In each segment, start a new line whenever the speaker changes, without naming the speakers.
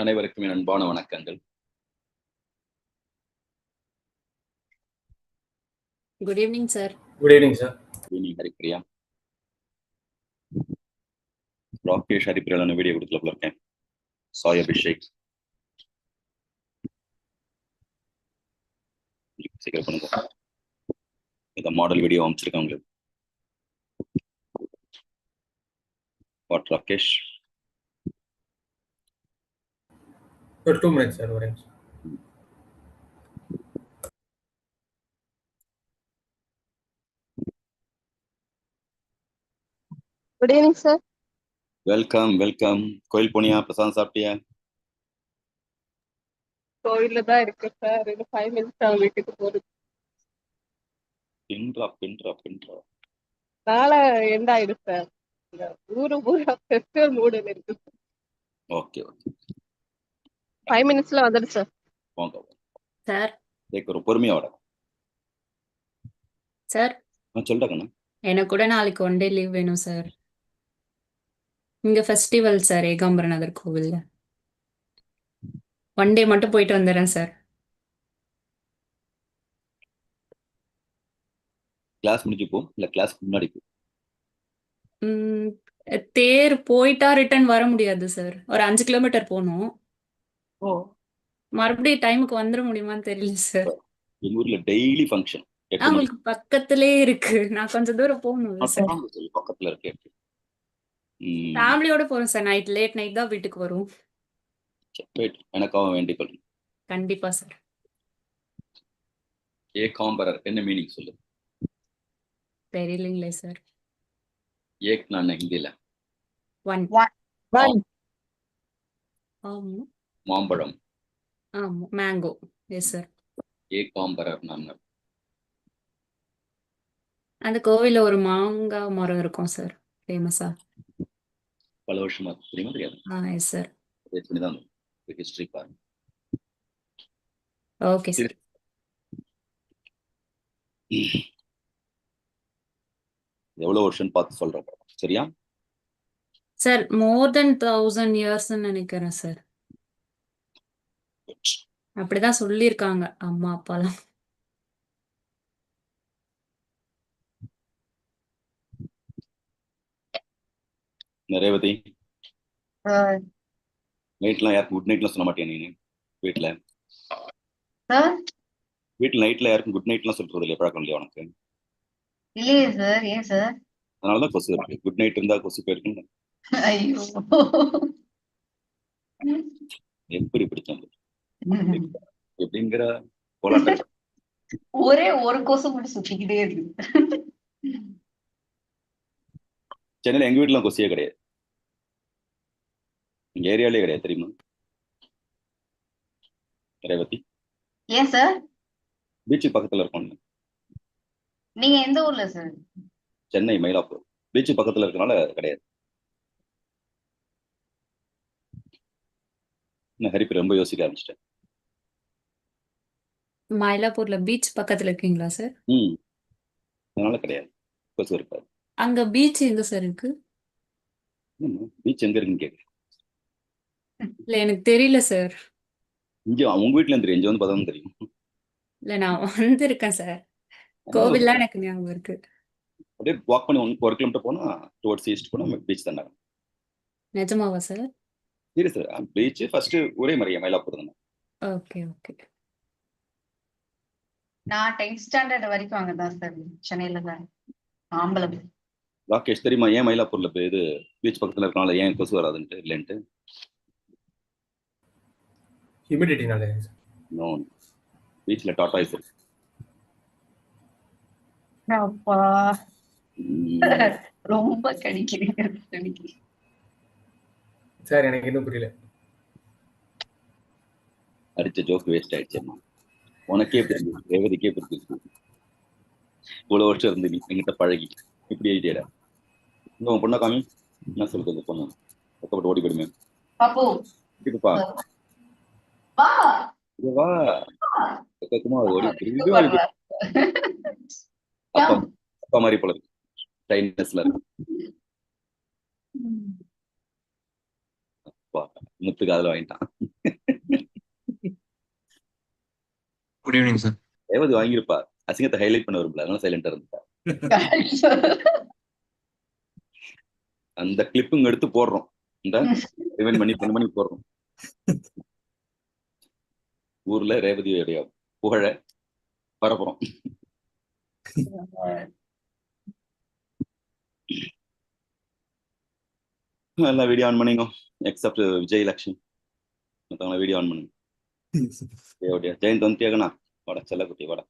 அனைவருக்கும் என் அன்பான வணக்கங்கள்.
Good evening, sir.
Good evening, sir.
Good evening, Haripriya. Rakesh ஹரிப்பிரியால வீடியோ கொடுத்துல இருக்கேன். சாய் அபிஷேக் சீக்கிரம் பண்ணுங்க. இந்த மாடல் வீடியோ அமைச்சிருக்கேன் உங்களுக்கு. What Rakesh?
For 2 minutes, sir. Orange.
Good evening, sir.
Welcome welcome. கோயில் போனியா? பிரசாதம் சாப்பிட்டியா?
கோயில்ல தான் இருக்கு சார். இன்னும் 5 minutes தான் வீட்டுக்கு போகுது.
பின்றா.
நாளை எண்ட் ஆயிடும் சார். ஊரு பூரா ஃபெஸ்டிவல் மூடுல இருக்கு.
ஓகே.
5 minutesல வந்துடு சார்.
போங்க
சார்.
ஒரு பொறுமையா வர.
சார்.
சொல்லுங்க கண்ணா.
எனக்கு கூட நாளைக்கு 1 day லீவ் வேணும் சார். இங்க ஃபெஸ்டிவல் சார், ஏகாம்பரநாதர் கோவில்ல. 1 day மட்டும் போயிட்டு வந்துடுறேன் சார்.
கிளாஸ் முடிஞ்சு போ, இல்ல கிளாஸ்க்கு முன்னாடி போ.
தேர் போயிட்டா ரிட்டர்ன் வர முடியாது சார். ஒரு 5 கிலோமீட்டர் போகணும். மறுபடியும் டைமுக்கு வந்துட முடியுமான்னு தெரியல சார்.
எங்க ஊர்ல டெய்லி ஃபங்க்ஷன்.
உங்களுக்கு பக்கத்திலே இருக்கு. நான் கொஞ்சம் தூரம் போகணும் சார்.
பக்கத்துல இருக்கு.
ஃபேமிலியோட போறோம் சார். லேட் நைட் தான் வீட்டுக்கு வரும்.
எனக்காக வேண்டிக் கொள்ளுங்க.
கண்டிப்பா சார்.
ஏகாம்பரர் என்ன மீனிங் சொல்லு?
தெரியலீங்களே சார்.
ஏக் நான் ஹிந்தியில மாம்பழம்.
ஆமா, மேங்கோ. Yes sir.
ஏகாம்பரர் நான்
அந்த கோவில்ல ஒரு மாங்காய் மரம் இருக்கும் சார், ஃபேமஸா.
பல வருஷமா தெரியுமா தெரியாது?
Yes sir.
ஹிஸ்டரி பாருங்க.
Okay sir.
எவ்வளவு வருஷம் பார்த்து சொல்றேன் சரியா?
சார் மோர் தென் 1000 years நினைக்கிறேன் சார். அப்படிதான் சொல்லியிருக்காங்க அம்மா அப்பாலாம்.
நிறையவதி நைட்லாம் யாருக்கும் குட் நைட்லாம் சொல்ல மாட்டேன் நீ? வீட்டுல நைட்ல யாருக்கும் குட் நைட்லாம் சொல்றது இல்லையா? பழக்கம் இல்லையா உனக்கு?
இல்லையே சார். ஏன் சார்?
அதனாலதான் கொசு இருக்கு. குட் நைட் இருந்தா கொசு போயிருக்கு.
ஐயோ,
எப்படி பிடிச்சாங்க எப்படிங்கிற போராட்டம்.
ஒரே ஒரு கொசு மட்டும் சுத்திக்கிட்டே இருக்கு.
சென்னையில எங்க வீட்டுல கொசியே கிடையாது. எங்க ஏரியாலே கிடையாது தெரியுமா? ரேவதி.
ஏன் சார்?
பீச்சு பக்கத்துல இருக்கோம்.
நீங்க எந்த ஊர்ல சார்?
சென்னை மயிலாப்பூர். பீச்சு பக்கத்துல இருக்கனால கிடையாது. நான் ஹரிப்பு ரொம்ப யோசிக்க ஆரம்பிச்சிட்டேன்.
மயிலாப்பூர்ல பீச் பக்கத்துல இருக்கீங்களா சார்?
அதனால கிடையாது, கொசு இருக்காது.
அங்க பீச் எங்க சார் இருக்கு?
பீச் எங்க இருக்குன்னு கேட்கு.
இல்ல எனக்கு தெரியல சார்.
இங்க உங்க வீட்டுல இருந்து தெரியும், இங்க வந்து பார்த்தா தெரியும்.
இல்ல நான் வந்திருக்கேன் சார். கோவில்லாம் எனக்கு ஞாபகம் இருக்கு.
அப்படியே வாக் பண்ணி 1 கிலோமீட்டர் போனா டுவர்ட்ஸ் ஈஸ்ட் போனா பீச் தானே.
நிஜமாவா சார்?
சரி சார். பீச் ஃபர்ஸ்ட் ஒரே மாதிரியா மயிலாப்பூர் தானே.
Okay okay.
நான் 10th standard வரைக்கும் அங்கதான் சார், சென்னையில தான். ஆம்பலம்.
ராகேஷ் தெரியுமா ஏன் மயிலாப்பூர்ல இது பீச் பக்கத்துல இருக்கனால ஏன் கொசு வராதுன்ட்டு? இல்லைன்ட்டு
ஹியூமிடிட்டினால.
நோ, பீச்ல டாட்டாய்ஸ் இருக்கு.
அப்பா ரொம்ப கடிக்கிறீங்க
சார். எனக்கு இன்னும் புரியல.
அடிச்ச ஜோக் வேஸ்ட் ஆயிடுச்சேம்மா. உனக்கே புரியுது, ரேவதிக்கே புரியுது. இவ்வளவு வருஷம் இருந்து நீ எங்கிட்ட பழகி இப்படி ஐடியாடா. இங்க உன் பொண்ணை காமி. என்ன சொல்லுது அந்த பொண்ணு? பக்கப்பட்டு ஓடி போயிடுமே.
பாப்பு
இதுப்பா
வா
வா பக்கமா ஓடி அப்பா அப்பா மாதிரி போல இருக்கு. டைனஸ்ல இருக்கு. அப்பா முத்து காதல வாங்கிட்டான்.
Good evening sir.
ரேவதி வாங்கியிருப்பா, அசிங்கத்தை ஹைலைட் பண்ண வரும்ல, அதனால சைலண்டா இருந்தா. அந்த கிளிப்புங்க எடுத்து போடுறோம், இந்த ரிவைண்ட் பண்ணி பண்ணி போடுறோம். ஊர்ல ரேவதியோடைய புகழ பரப்புறோம். எல்லாம் வீடியோ ஆன் பண்ணிங்க, எக்ஸப்ட் விஜய் லட்சுமி, மற்றவங்க வீடியோ ஆன் பண்ணுங்க. ஜெயந்த் வந்து கேட்கணா, வாடா செல்ல குட்டி வாடா.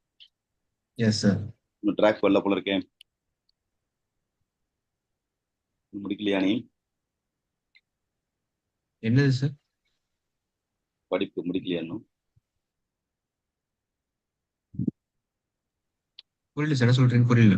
Yes sir.
இன்னும் ட்ராக் வரல போல இருக்கேன், முடிக்கலையா நீ?
என்னது சார்?
படிப்பு முடிக்கலையா இன்னும்?
புரியல சார், என்ன சொல்றீங்க? புரியல.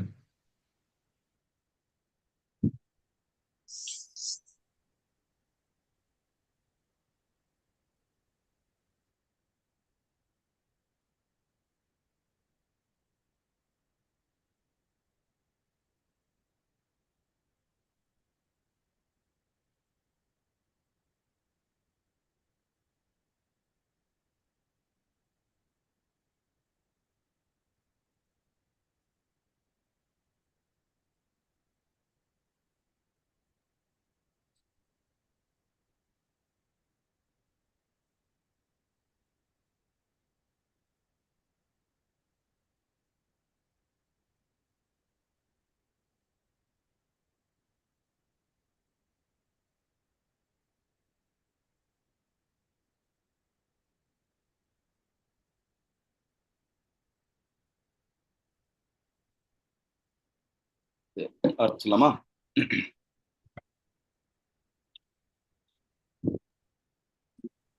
ஆரம்பிச்சலாமா?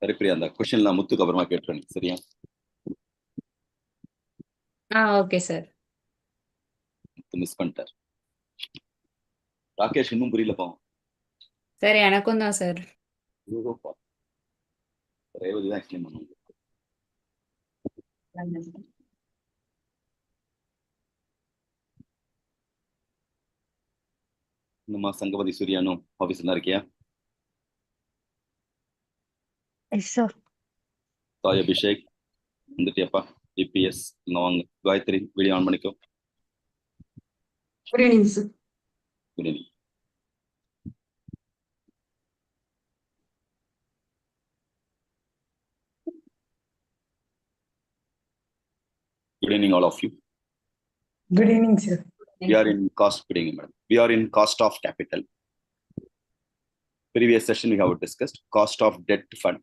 சரி பிரியா, அந்த கொஸ்டின்லாம் முத்துக்கு அப்புறமா கேட்டுறேன், சரியா?
Okay sir.
மிஸ் பண்ணிட்டார். ராகேஷ் இன்னும் புரியல பாவம்.
சார் எனக்கும் தான் சார்.
ரேவதி தான் எக்ஸ்பிளைன் பண்ணுவாங்க. இன்னுமா சங்கபதி சூர்யானும் ஆபீஸ்ல இருக்கியா? சாய் அபிஷேக் வந்துட்டியாப்பா? டிபிஎஸ் வாங்க. காயத்ரி வீடியோ ஆன் பண்ணிக்கோ.
Good evening sir.
Good evening. Good evening, all of you.
Good evening, sir.
We are in cost. Good evening, madam. We are in cost of capital. Previous session we have discussed cost of debt fund.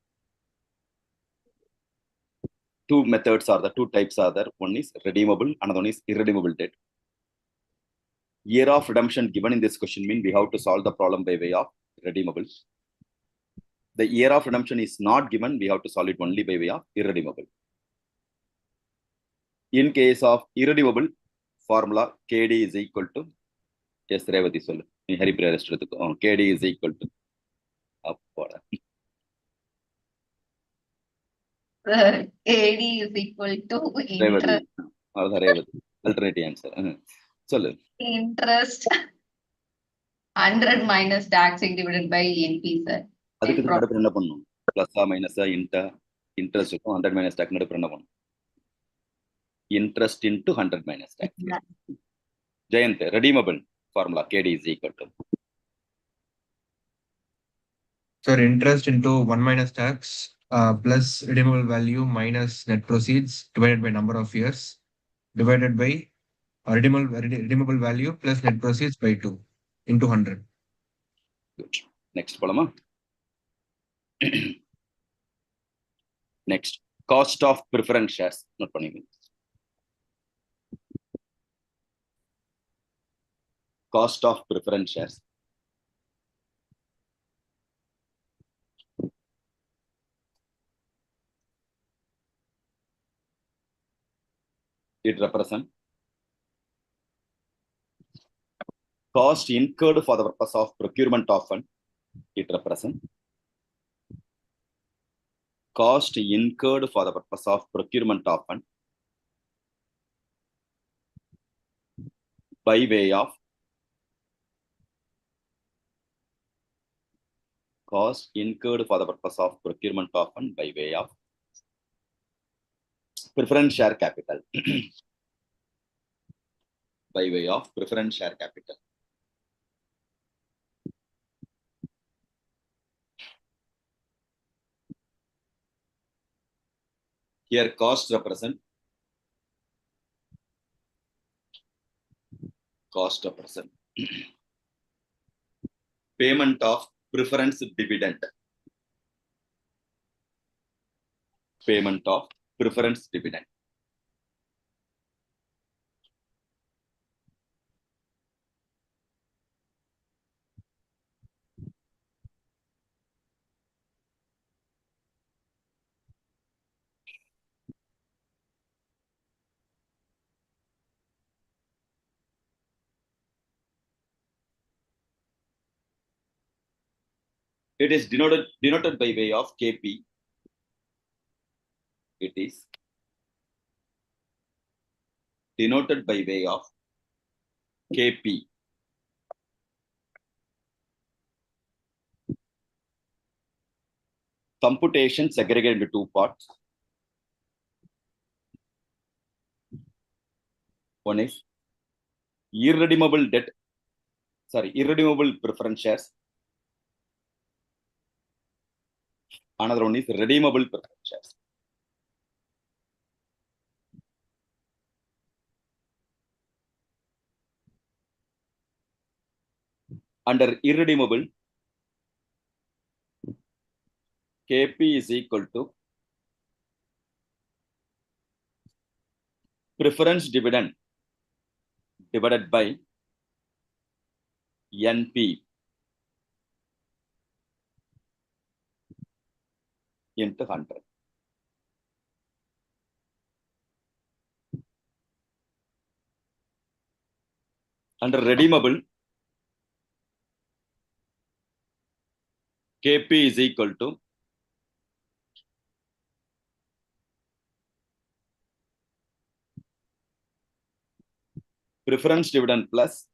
Two methods are the two types are there. One is redeemable, another one is irredeemable debt. Year of redemption given in this question means we have to solve the problem by way of redeemable. The year of redemption is not given, we have to solve it only by way of irredeemable. In case of irredeemable, formula KD is equal to, yes, Revati sollu. In Hari Priya rest eduthuko. KD is equal to appoda.
AD is equal to
Revati. Adha Revati. Alternative answer. Sollu.
interest 100 minus taxing divided by NP, sir.
அதுக்கு நடுப்புற என்ன பண்ணணும்? பிளஸ்ஸா மைனஸா interest இருக்கும். 100 minus talk நடுப்புற என்ன பண்ணணும்? Interest into 100 minus tax. Jayant, redeemable formula KD is equal to.
Sir, interest into 1 minus tax plus redeemable value minus net proceeds divided by number of years divided by redeemable value plus net proceeds by 2 into 100.
Good. Next polama. Next, cost of preference shares. Not panninga. Cost of preference shares. It represents cost incurred for the purpose of procurement of fund. It represents cost incurred for the purpose of procurement of fund by way of Cost incurred for the purpose of procurement of fund by way of preference share capital. By way of preference share capital. Here cost represent payment of preference dividend. Payment of preference dividend. It is denoted by way of KP. It is denoted by way of KP. Computation segregated into two parts. One is irredeemable preference shares. Another one is redeemable preference shares. Under irredeemable, KP is equal to preference dividend divided by NP into 100. Under redeemable, KP is equal to preference dividend plus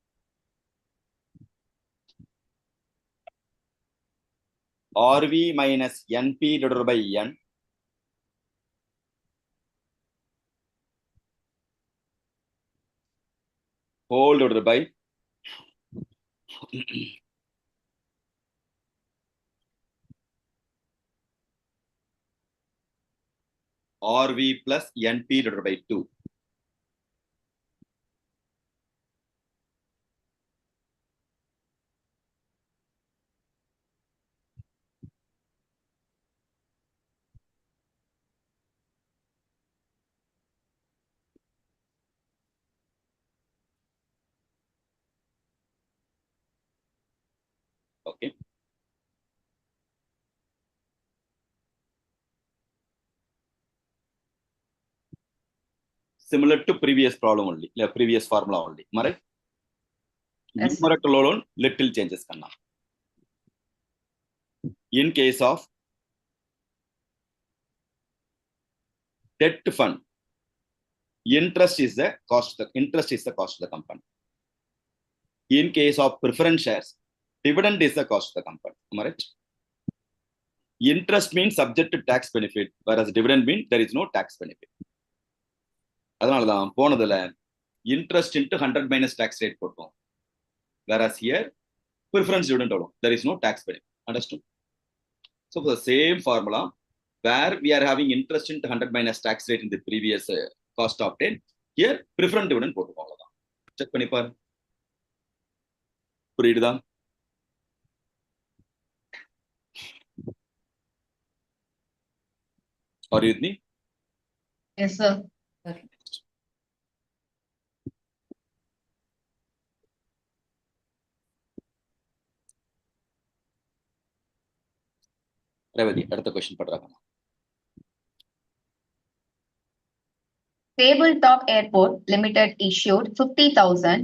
RV minus NP divided by N whole divided by RV plus NP divided by 2. Okay. Similar to previous problem only, previous formula only. Right?
Yes, sir.
Numerator alone, little changes. In case of debt fund, interest is the cost of the company. In case of preference shares, dividend is the cost of the company. Am I right? Interest means subject to tax benefit, whereas dividend means there is no tax benefit. அதனாலதான் போனதுல interest into 100 minus tax rate போட்டோம். Whereas here, preference dividend alone, there is no tax benefit. Understood? So for the same formula, where we are having interest into 100 minus tax rate in the previous cost of 10, here preference dividend போட்டுக்கோங்க. அவ்வளவுதான். Check பண்ணி பாரு. புரியுதா? Are you with me?
Yes, sir. Revathi அடுத்த question பண்றாங்க. Tabletop Airport Limited issued 50,000,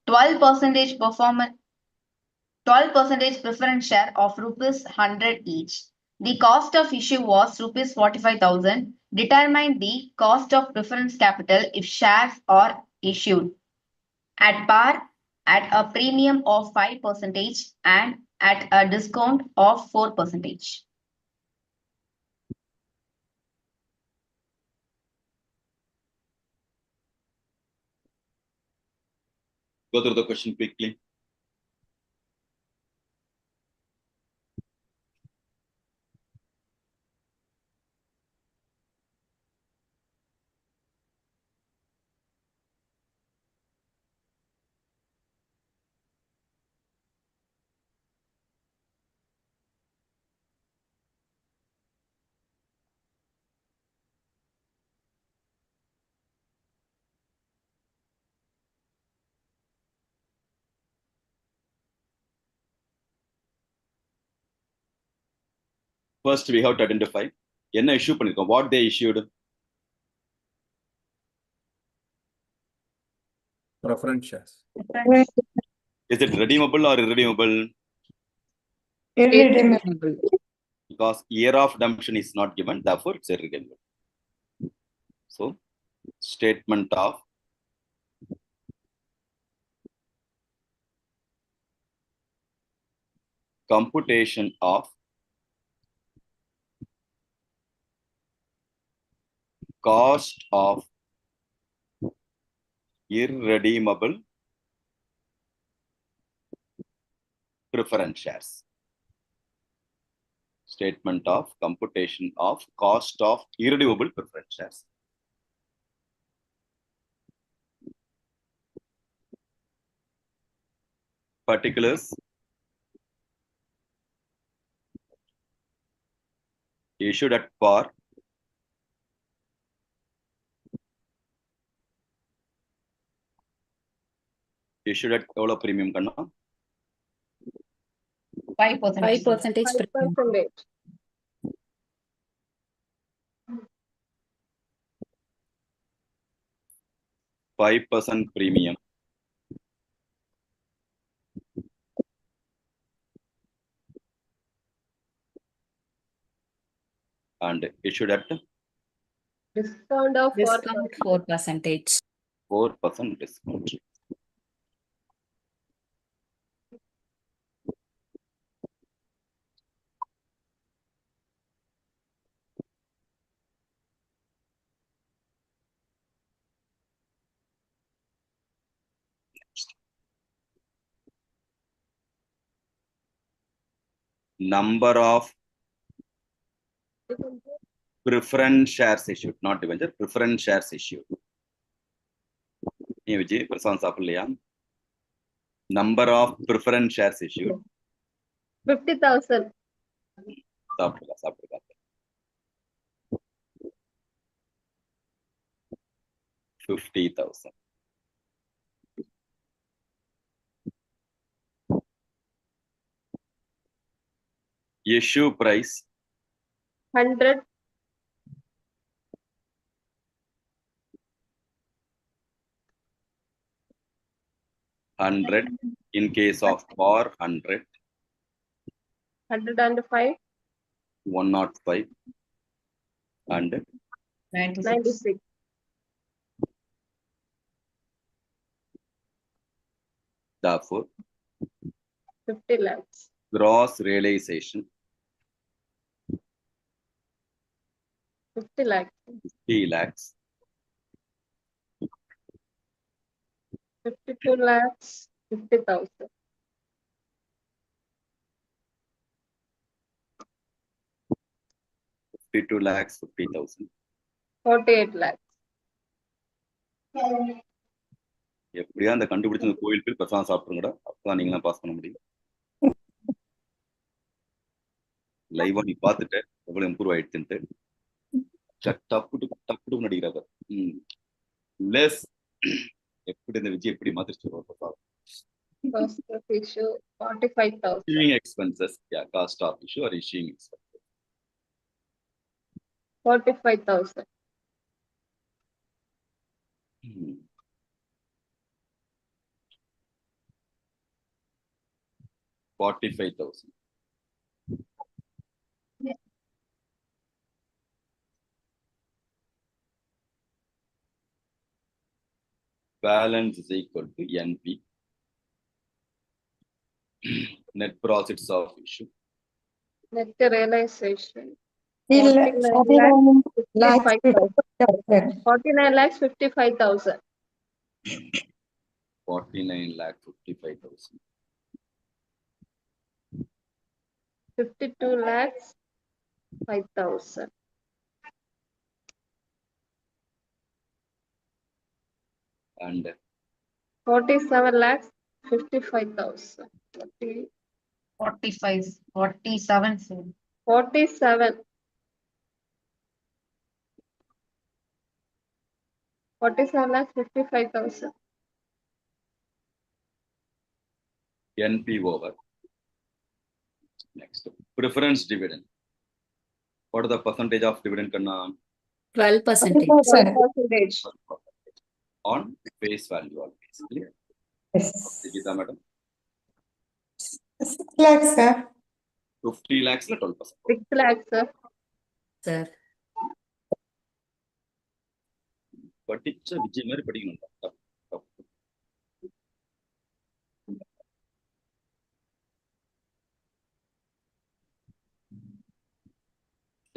12% performance, 12% preference share of rupees 100 each. The cost of issue was rupees 45,000. Determine the cost of preference capital if shares are issued at par, at a premium of 5%, and at a discount of 4%.
Go through the question quickly. First, we have to identify என்ன issue பண்ணிருக்கோம். What they issued.
Preference shares.
Is it redeemable or irredeemable?
Irredeemable.
Because year of redemption is not given, therefore it's irredeemable. So, statement of computation of cost of irredeemable preference shares. Statement of computation of cost of irredeemable preference shares. Particulars issued at par, issued at எவ்வளவு premium Kanna?
5%.
5% premium.
5%.
5% premium. And issued at
Discount of
Discount 4%.
4% discount. Number of preference shares issued, not debenture, preference shares issued. ஏன் விஜய் பிரசாந்த் சாப்பிடலையா? Number of preference shares issued.
50,000.
சாப்பிடுங்க. 50,000. Issue price
100.
100 in case of par 100,
105.
105 and
96.
therefore
50 lakhs.
gross realization
50 lakhs.
50 lakhs.
52 lakhs. 50,000.
52 lakhs 50,000.
48 lakhs.
எப்படியா அந்த கண்டுபிடிச்ச கோயில் பேர் பிரசாதம் சாப்பிடுங்கடா, அப்பதான் நீங்களாம் பாஸ் பண்ண முடியும். லைவா நீ பார்த்துட்ட எவ்வளவு இம்ப்ரூவ் ஆயிடுச்சுன்ட்டு. டப்பு நடிக்கிறாங்க. லெஸ் எப்படி இந்த விஜய் எப்படி மாத்திருச்சு பிரசாதம்.
Cost of issue 45,000.
Issuing expenses, yeah, cost of issue or issuing expenses.
45,000.
45,000. Balance is equal to NP. Net profits of issue.
Net realization.
Till
49 lakhs
49 lakhs
55,000. 49 lakhs 55,000.
49 lakh 55,000.
52 lakhs 5,000.
And
47 lakhs 55,000.
45, 47, sir.
47. 47 lakhs 55,000.
NP over. Next, preference dividend. What is the percentage of dividend Kanna?
12%.
12%.
On face value always. Clear?
Yes.
Geeta madam.
6 lakhs, sir.
50 lakhs la 12%.
6 lakhs, sir.
Sir.
படிச்ச விஜய் மாதிரி படிக்கணும்.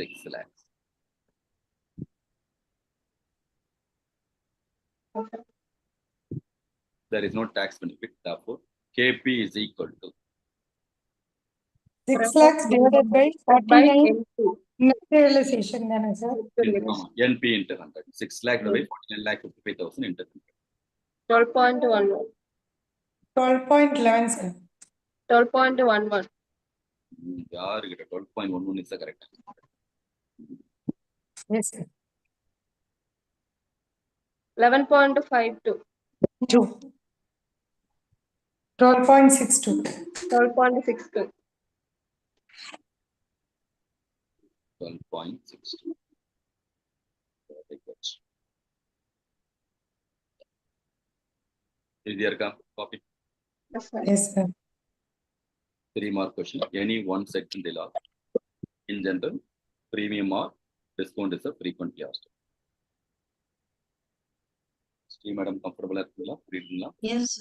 6 lakhs.
Okay.
There is no tax benefit. Therefore, KP is equal to
6 lakhs divided by
By
49
NP.
net realization, then, sir.
NP into 100. 6 lakh by 49 lakh 55,000 into 100.
12.11.
12.11, sir.
12.11.
யாருக்கிட்ட 12.11 is the correct.
Yes, sir.
11.52.
2. 12.62.
12.62.
12.62. Very good. Is there a copy?
Yes, sir.
Yes, sir.
3 mark question. Any one section law. In general, premium or discount is a frequently asked. Steve madam comfortable at reading?
Yes.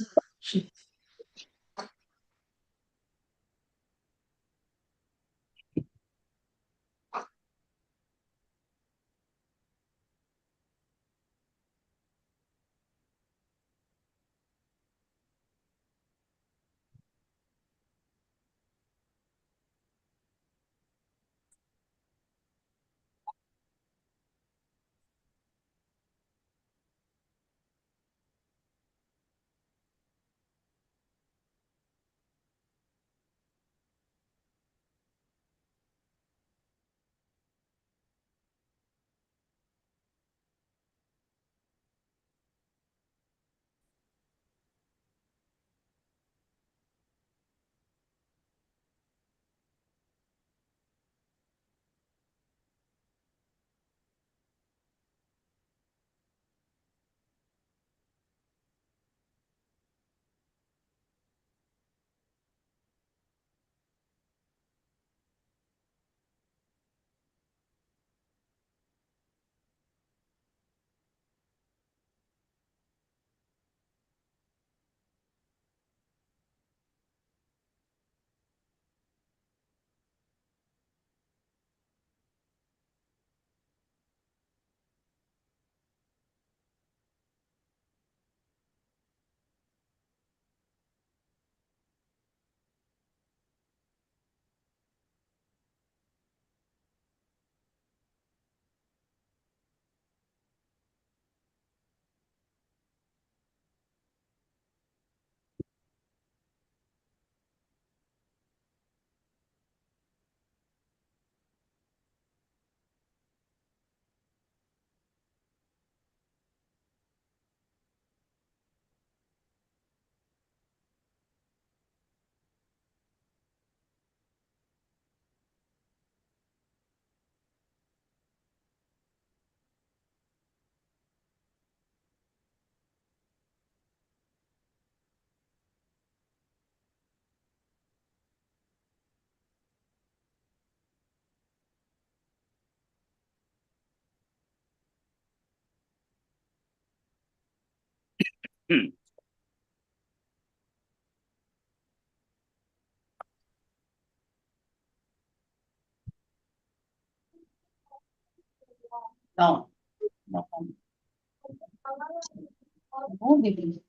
No. No. No, baby.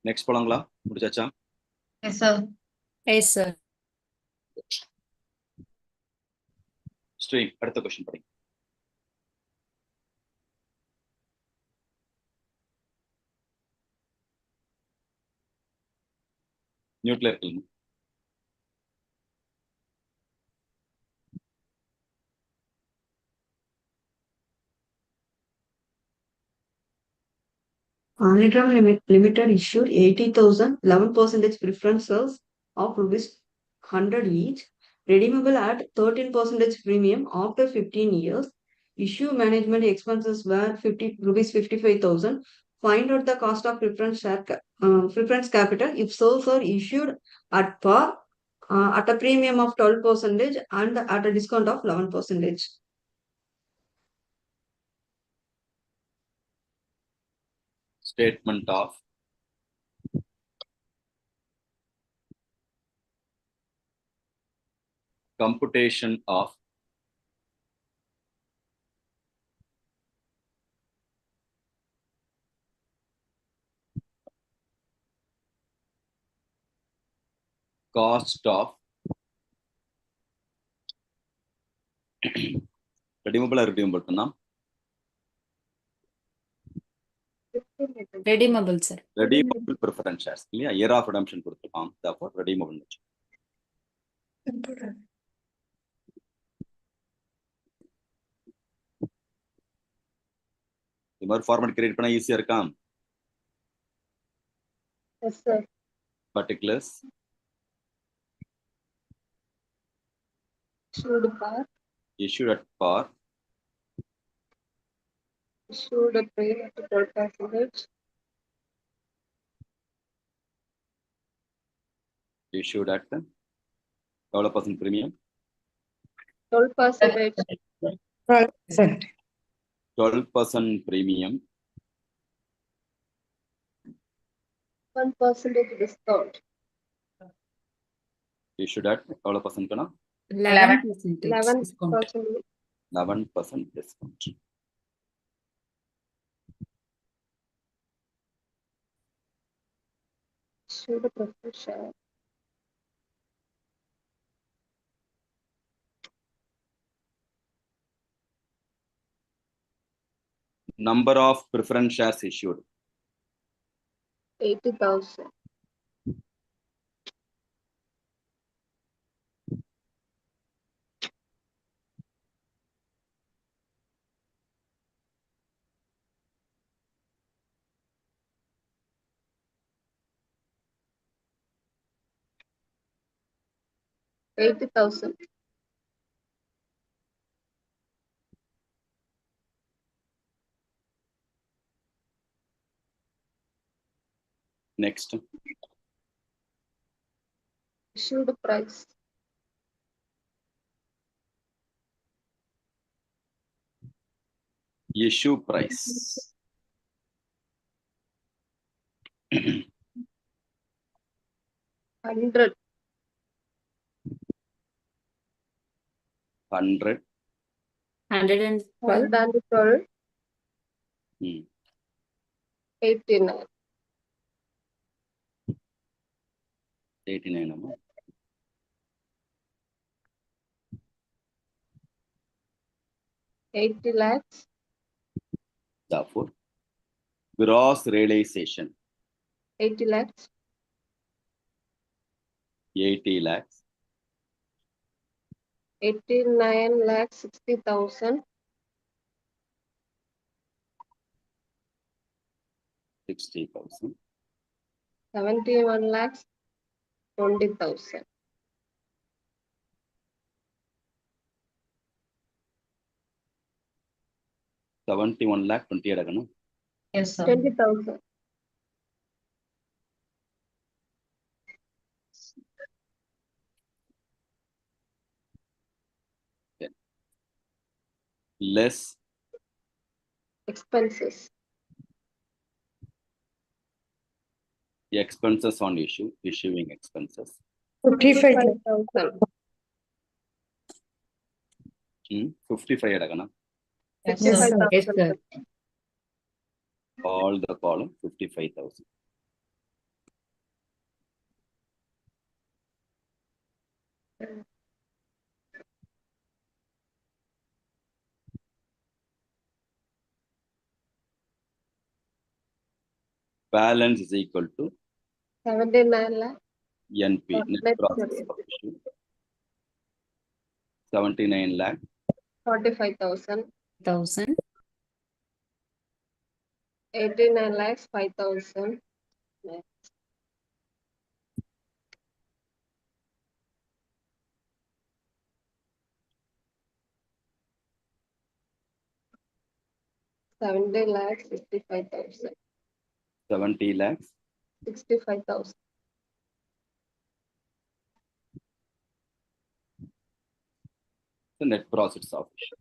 Next போலாங்களா? முடிச்சாச்சா?
Yes, sir.
Yes, sir.
ஸ்ட்ரீம் அடுத்த question படிங்க. நியூட்ல இருக்குங்க.
Unredeemed Limited issued 80,000 11% preferences of rupees 100 each, redeemable at 13% premium after 15 years. Issue management expenses were rupees 55,000. Find out the cost of preference capital if shares are issued at par, at a premium of 12% and at a discount of 11%.
Statement of computation of cost of redeemable பண்ணா
Redeemable, sir.
redeemable preference shares இல்லையா? year of redemption கொடுத்துருக்கான். therefore redeemable. இது மாதிரி format create பண்ணா ஈஸியா இருக்காம்.
Yes, sir.
particulars
Issued par.
issued at par,
Issued at premium to 12%.
issued at எவ்வளோ % premium?
12%.
12%.
12% premium
1% discount.
issued at எவ்வளோ பர்சன்ட்னா
11%
11%
discount.
11% discount.
Issued preferred share.
Number of preference shares issued
80,000. $80,000.
next
Issued price.
issue price
100.
100
112.
112.
hmm.
89.
89 அம்மா
80 lakhs.
therefore gross realization
80 lakhs.
80 lakhs
89 lakhs 60,000.
60,000
71 lakhs 20,000.
$71 lakh 20 எடுக்கணும்
Yes, sir.
20,000.
less
Expenses.
expenses on issuing expenses
55,000.
55,000.
55 எடுக்கணும்
Yes,
Yes,
sir.
sir.
Yes, sir.
all the column 55,000 balance is equal to
79 lakhs.
NP net
Net
process
profit.
of issue 79 lakh
45,000.
1,000.
89 lakhs 5,000. $70 lakhs 65,000.
70 lakhs
65,000.
the net profits of issue.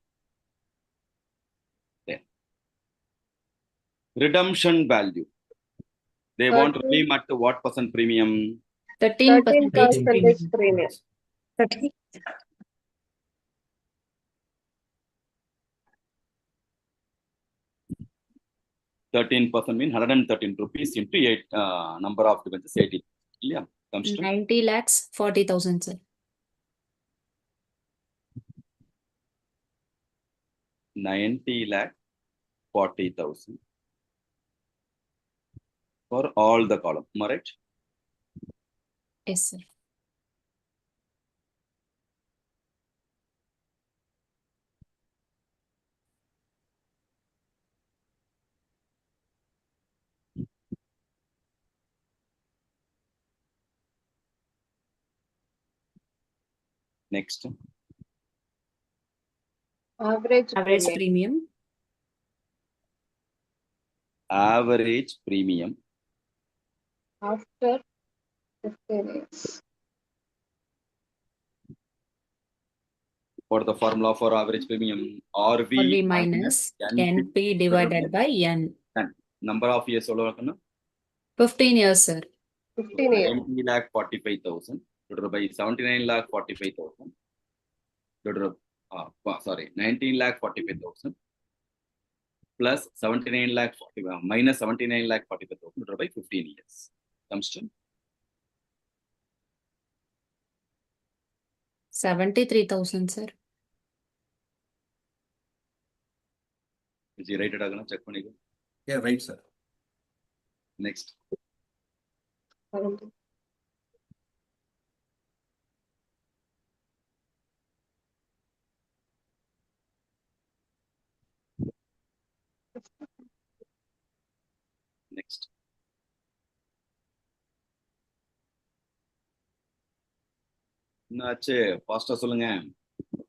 There. Redemption value. They want to
13.
redeem at what percent premium?
13%
13% premium.
30.
13% mean 113 rupees into 8 number of debentures 80. Yeah, comes to
90 lakhs 40,000, sir.
90 lakh 40,000 for all the column. Am I right?
Yes, sir.
Next,
Average
Average
premium.
premium.
average premium
After 50 days.
what the formula for average premium? RV
RV minus NP divided by N.
number of years எவ்வளவு இருக்கணும்?
15 years, sir.
15 years.
90 lakh 45,000 divided by 79 lakh 45,000 divided sorry 19 lakh 45,000 plus 79 lakh 40 minus 79 lakh 45,000 divided by 15 years comes to
73,000, sir.
is it right agana check பண்ணிக்கோ.
Yeah, right, sir.
Next. Next. என்னாச்சு ஃபாஸ்டா சொல்லுங்க.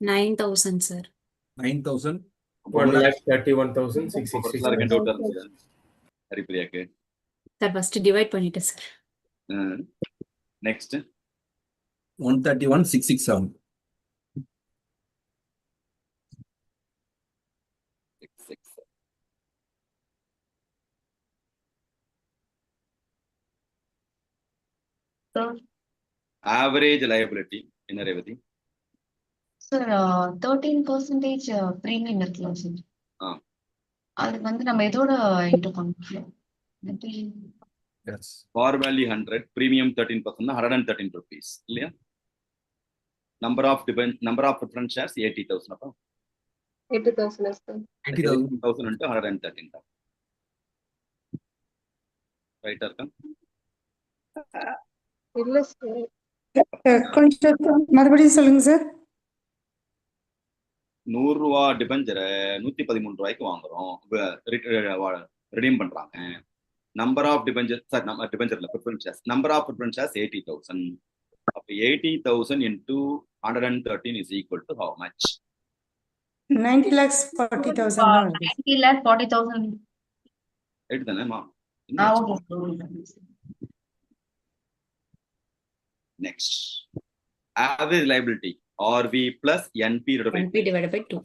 9,000, sir.
9,000.
1,31,666.
Doubt இருந்துச்சு ஹரிப்பிரியாக்கு.
Sir first divide பண்ணிட்டேன் sir.
Next
131,667.
6.
Sir,
average liability என்ன Revathi?
sir, 13% premium இருக்குல்ல sir. அது வந்து நம்ம எதோட இன்டர் பண்ணலாம்?
Yes.
Par value 100, premium 13%, 113 rupees. இல்லையா? Number of preference shares 80,000 அப்பா.
80,000 is the
80,000
into 113. ரைட்டா இருக்கா?
இல்ல சார்.
கொஞ்சம் மறுபடியும் சொல்லுங்க சார்.
100 ரூபா டிபெஞ்சரை 113 ரூபாய்க்கு வாங்குறோம், ரிடீம் பண்றாங்க. நம்பர் ஆஃப் டிபெஞ்சர் சார் நம்ம டிபெஞ்சர்ல preference shares number of preference shares 80,000. அப்ப 80,000 into 113 is equal to how much?
90,40,000 தான் வருது.
90,40,000.
ரைட் தானேமா?
Okay.
Next average liability RV plus NP
divided by 2.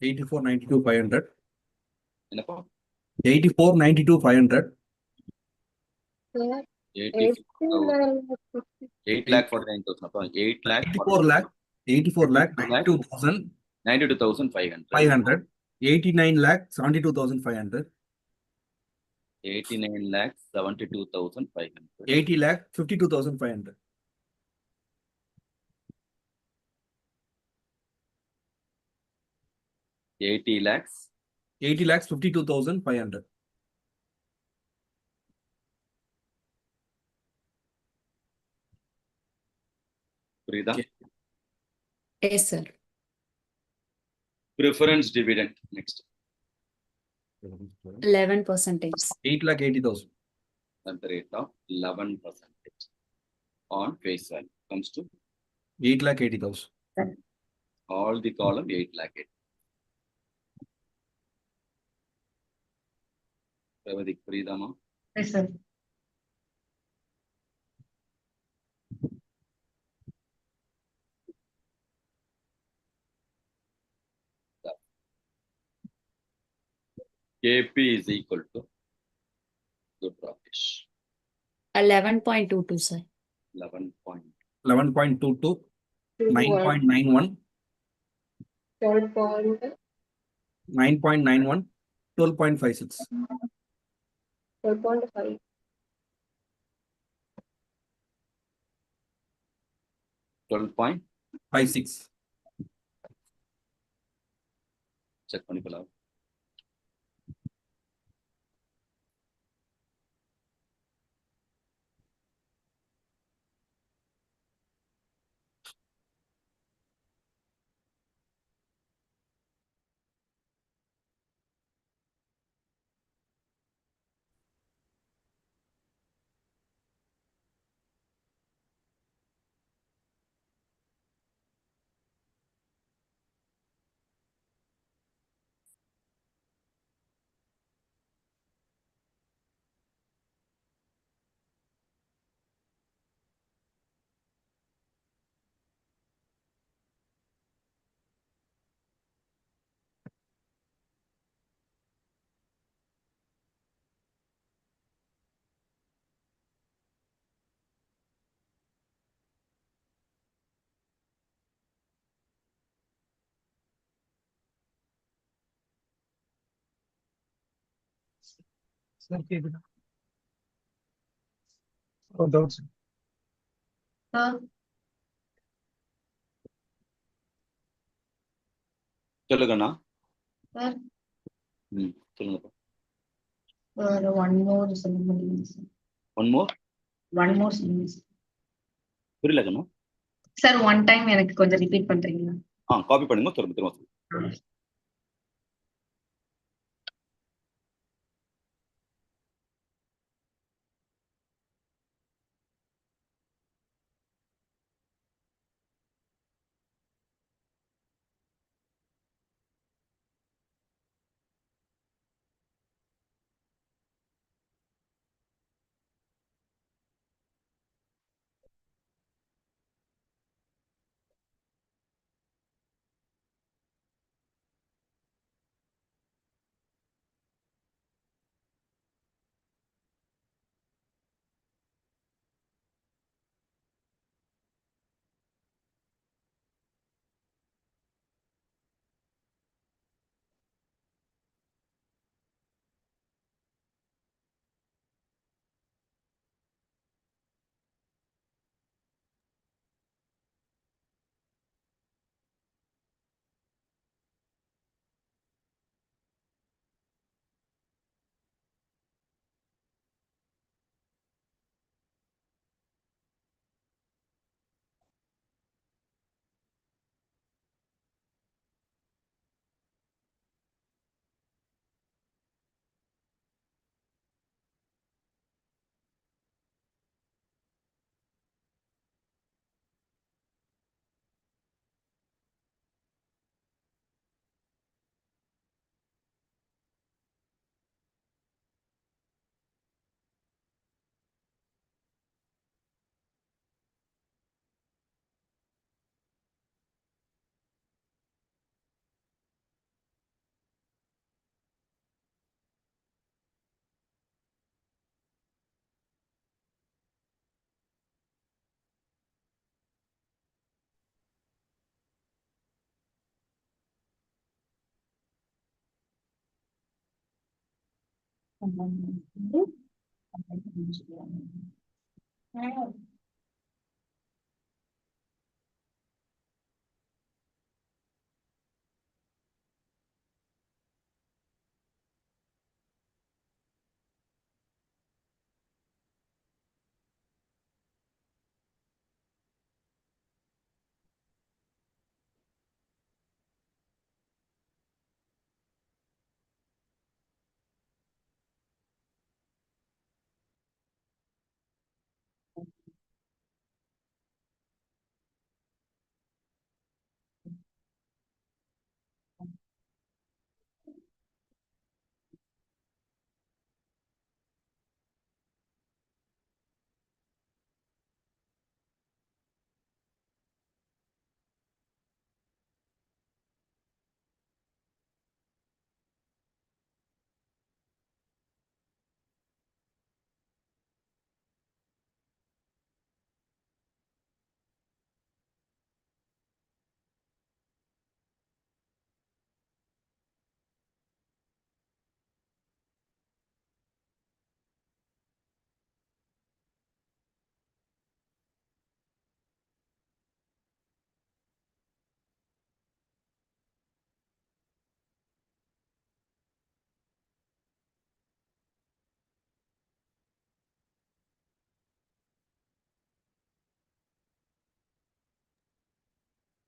84,92,500.
என்னப்பா?
84,92,500.
8,49,000 அப்பா.
84 lakh 92,000
92,500.
500. 89 lakh 72,500.
89 lakh 72,500.
80 lakh 52,500.
80 lakhs
80 lakhs 52,500.
புரியுதா?
Yes, sir.
Preference dividend next.
11%.
8 lakh 80,000.
At the rate of 11% on face value comes to
8 lakh 80,000.
all the column 8 lakh 8. Revadi புரியுதாமா?
Yes, sir.
KP is equal to good Rakesh.
11.22, sir.
11.22. 9.91. 9.91. 12.56.
12.5.
12.56.
Check பண்ணிக்கலாம்.
Sir,
சொல்லுங்கண்ணா.
sir,
சொல்லுங்க.
sir, one more சொல்ல முடியுமா sir?
One more.
One more சொல்லுங்க sir.
புரியல கண்ணா.
Sir, one time எனக்கு கொஞ்சம் repeat பண்றீங்களா?
காப்பி பண்ணுங்க, திரும்ப சொல்லுங்க.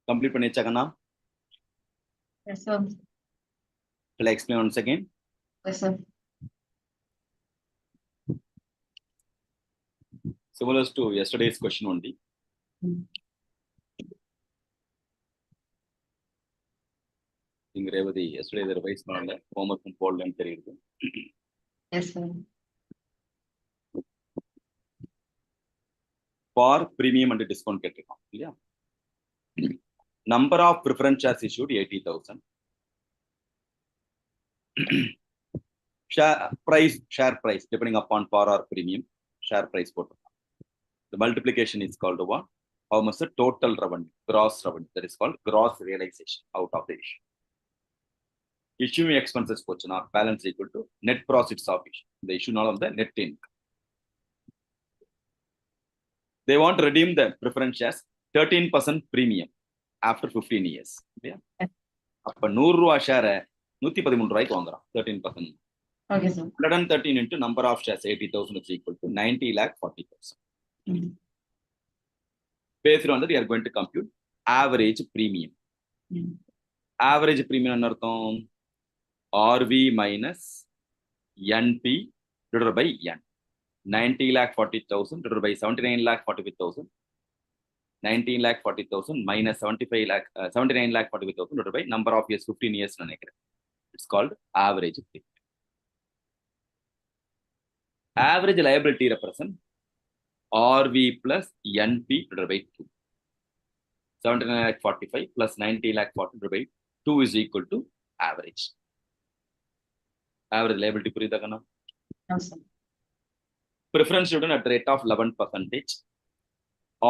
Complete பண்ணியாச்சா கண்ணா?
Yes, sir.
Shall I explain once again?
Yes, sir.
Similar to yesterday's question only. இங்க ரேவதி yesterday the revise பண்ணல, homework போடலன்னு தெரியுது.
Yes, sir.
For premium and discount கேட்டிருக்கோம் இல்லையா? Number of preference shares issued 80,000. Share price depending upon par or premium, share price போட்டிருக்கோம். The multiplication is called what? How much the total revenue, gross revenue, that is called gross realization out of the issue. issuing expenses போச்சுனா balance equal to net profits of issue. The issue not of the net income. They want to redeem the preference shares 13% premium after 15 years. Yeah. அப்ப 100 ரூபா share 113 ரூபாய்க்கு வாங்குறோம் 13%.
Okay, sir.
113 into number of shares 80,000 is equal to 90,40,000. Based on that, we are going to compute average premium. Average premium anartham RV minus NP divided by N. 90,40,000 divided by 79,45,000. 19,40,000 minus 79,45,000 divided by number of years 15 years. It's called average premium. Average liability represent RV plus NP divided by 2. 79,45 plus 90,40 divided by 2 is equal to average. Average liability purida kana?
Awesome.
Preference student at rate of 11%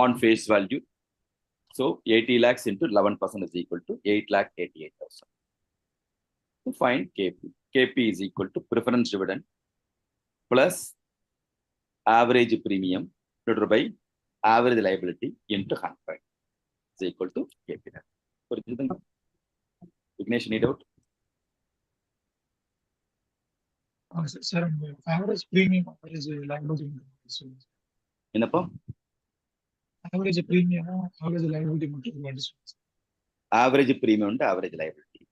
on face value. So 80 lakhs into 11% is equal to 8,88,000. To find KP. KP is equal to preference dividend plus average premium divided by average liability into 100 is equal to KP. Vignesh, need out?
Sir, average premium, average liability.
Enappa?
Average premium, average liability.
Average premium and average liability.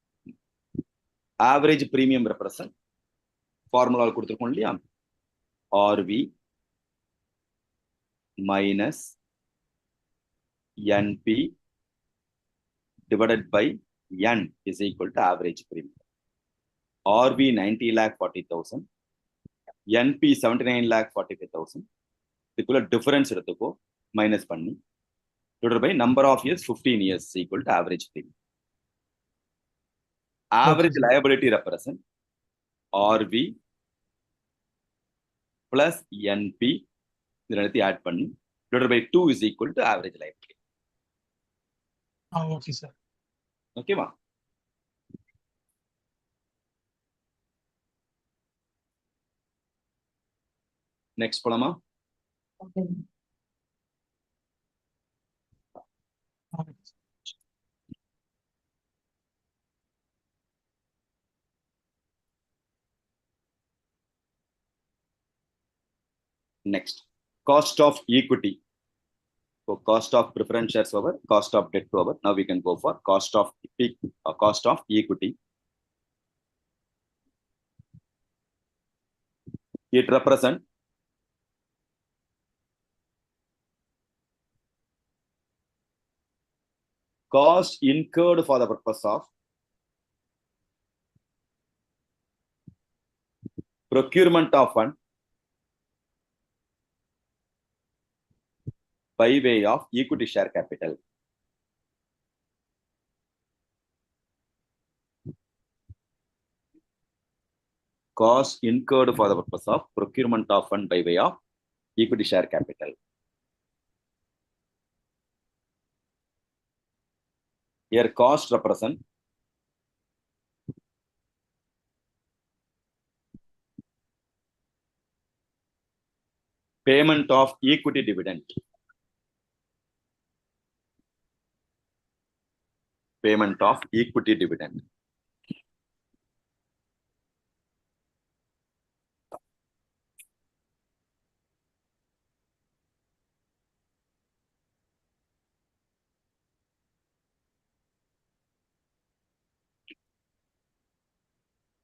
Average premium represent formula kuduthirukkom illaya RV minus NP divided by N is equal to average premium. RV 90,40,000, NP 79,45,000. This difference eduthuko minus panni divided by number of years 15 years is equal to average premium. Average liability represent RV plus NP add panni divided by 2 is equal to average liability.
Okay, sir.
Okay, ma? Next polama.
Okay.
Next, cost of equity. So cost of preference shares over cost of debt over. Now we can go for cost of equity. It represents cost incurred for the purpose of procurement of fund by way of equity share capital. Cost incurred for the purpose of procurement of fund by way of equity share capital. Here cost represent payment of equity dividend. Payment of equity dividend.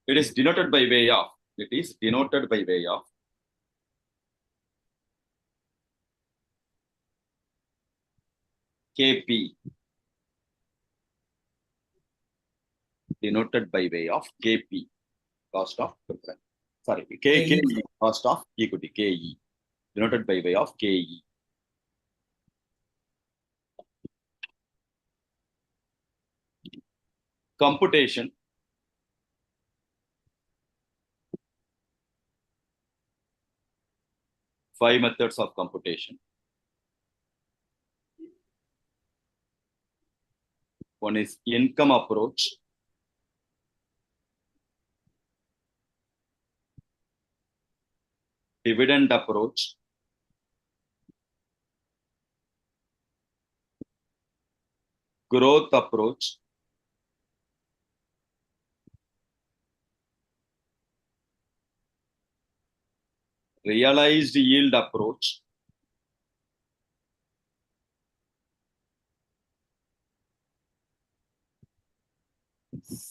It is denoted by way of KP. Denoted by way of KP, cost of preference. Sorry, KE, cost of equity, KE. Denoted by way of KE. Computation. Five methods of computation. One is income approach. dividend approach, growth approach, realized yield approach,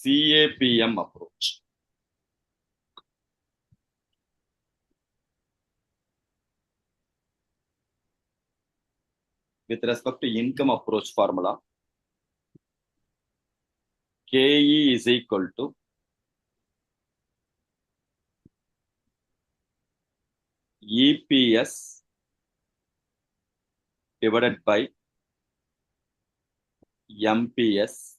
CAPM approach. With respect to income approach formula, KE is equal to EPS divided by MPS.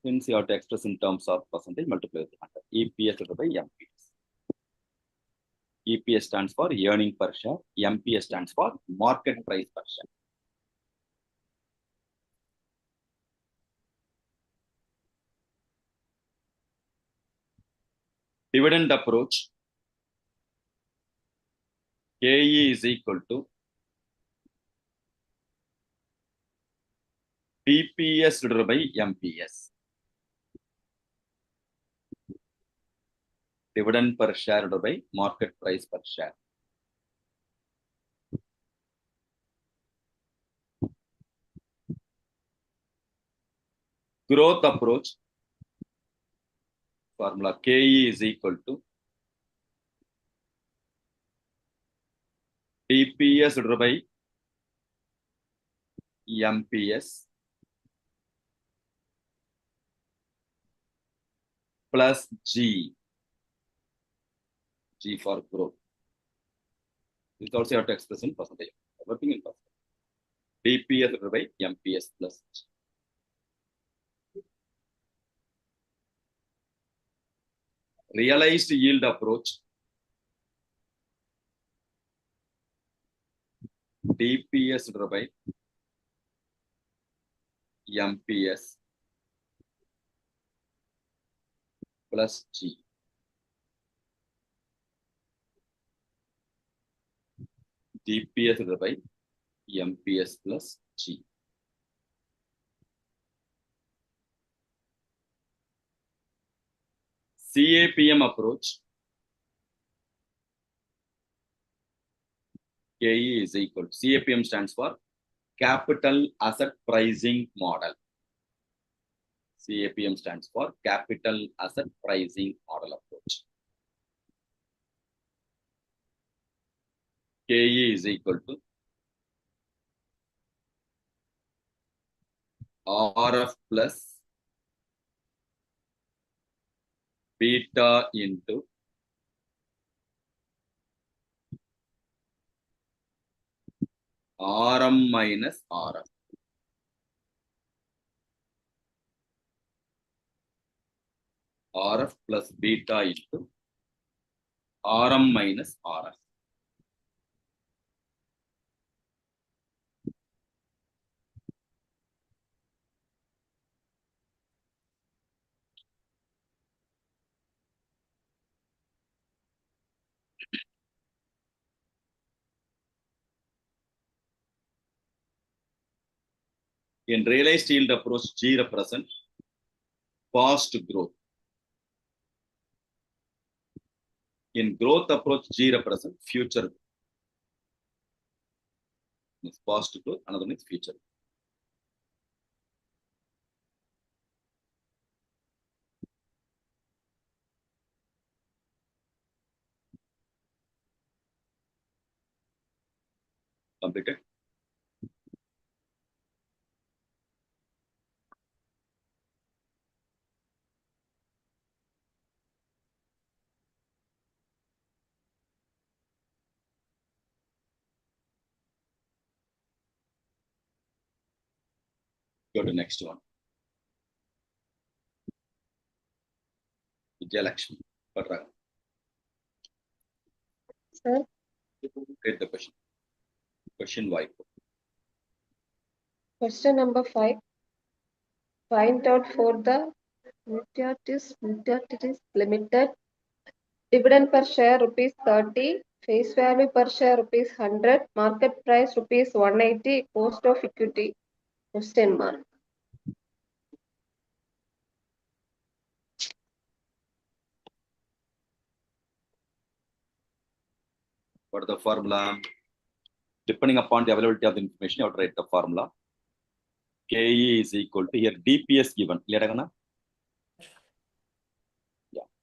Since you have to express in terms of percentage, multiply with 100. EPS divided by MPS. EPS stands for earning per share. MPS stands for market price per share. Dividend approach, KE is equal to DPS divided by MPS. Dividend per share divided by market price per share. Growth approach, formula KE is equal to DPS divided by MPS plus G for growth. This also you have to express in percentage. Everything in percentage. DPS divided by MPS plus G. Realized yield approach, DPS divided by MPS plus G. DPS divided by MPS plus G. CAPM approach, KE is equal to, CAPM stands for Capital Asset Pricing Model. CAPM stands for Capital Asset Pricing Model approach. KE is equal to RF plus beta into RM minus RF. RF plus beta into RM minus RF. In realized yield approach, G represents past growth. In growth approach, G represents future growth. It's past growth, another one is future. Completed. Go to next one. Vijayalakshmi.
Sir,
Read the question. Question Y.
question number 5. Find out for the Mutatis Limited Dividend per share rupees 30, face value per share rupees 100, market price rupees 180, cost of equity question mark.
What is the formula? Depending upon the availability of the information, you have to write the formula. KE is equal to here DPS given. Yeah.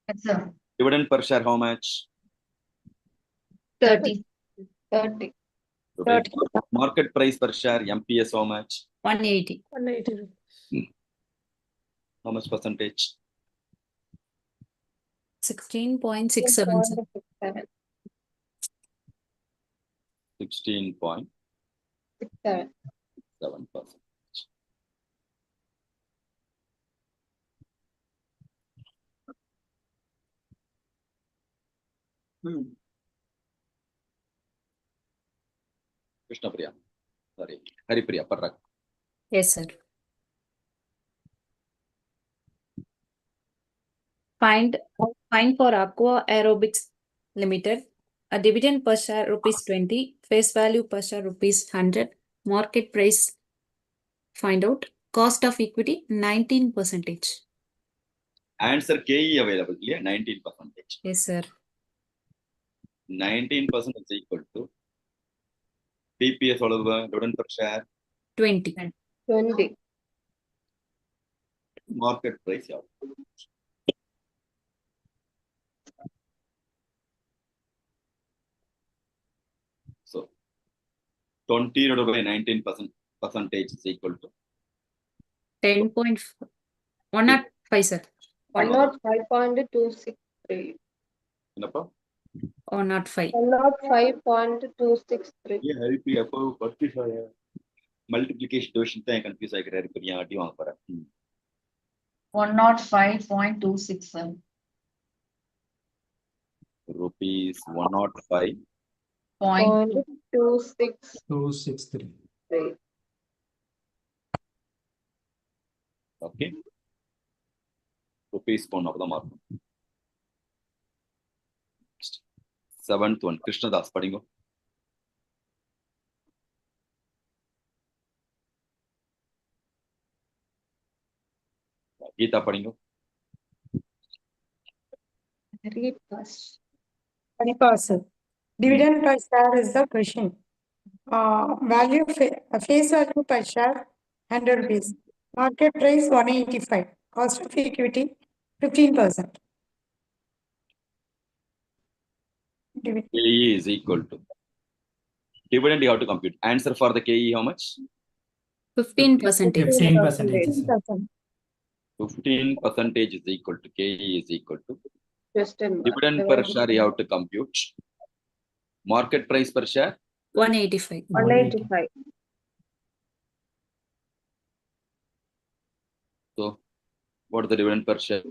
Yes, sir.
Dividend per share how much?
30.
30.
Market price per share MPS how much?
180.
180.
How much percentage?
16.67, sir.
6.67.
16.7%. Krishna Priya. Sorry. Hari Priya. Parrak.
Yes, sir. Find for Aqua Aerobics Limited. A dividend per share rupees 20, face value per share rupees 100, market price find out, cost of equity 19%.
Answer KE available. Yeah, 19%.
Yes, sir.
19% is equal to DPS all over dividend per share
20.
20.
market price. Yeah. So 20 divided by 19% is equal to
10.105, sir.
105.263.
105.
105.263.
Yeah, Hari Priya. Multiplication division thing confuse I Hari Priya.
105.26, sir.
Rupees 105.
Point
263.
Okay. Rupees one of the mark. Seventh one. Krishna Das Padingo. Geeta Padingo.
Very fast.
20%. Dividend per share is the question. Value face value per share 100 rupees. Market price 185. Cost of equity 15%.
KE is equal to dividend you have to compute. Answer for the KE how much?
15%.
15%.
15% is equal to KE is equal to
Question mark.
dividend per share you have to compute. Market price per share
185.
185.
So what is the dividend per share?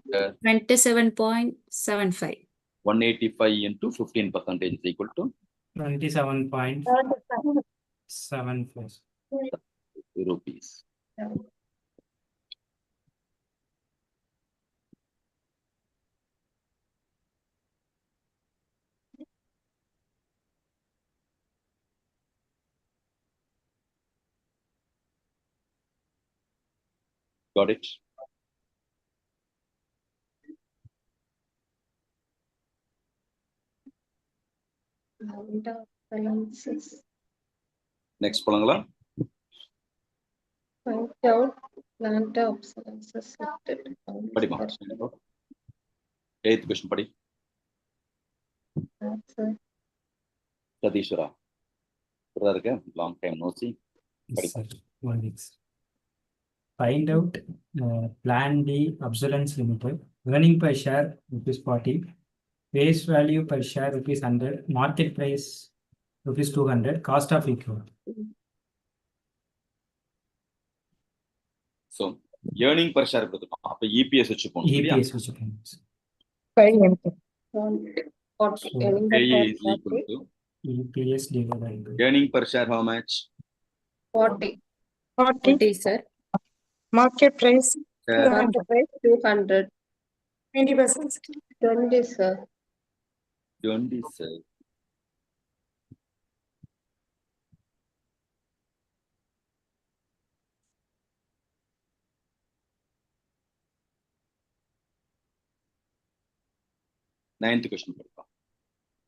27.75.
185 into 15% is equal to
27.74.
rupees. Got it? Next polangala.
Find out plant obsolescence selected.
Padima. Eighth question padi.
Answer.
Sadishwara. Long time no see.
Yes, sir. 1 week. Find out Plan D Obsolescence Limited. Earning per share rupees 40. Face value per share rupees 100. Market price rupees 200. Cost of equity.
So earning per share EPS
EPS which
KE is equal to
EPS divided by
earning per share how much?
40.
40, sir.
Market price
Share.
Market price 200.
20%.
20, sir.
27. Ninth question.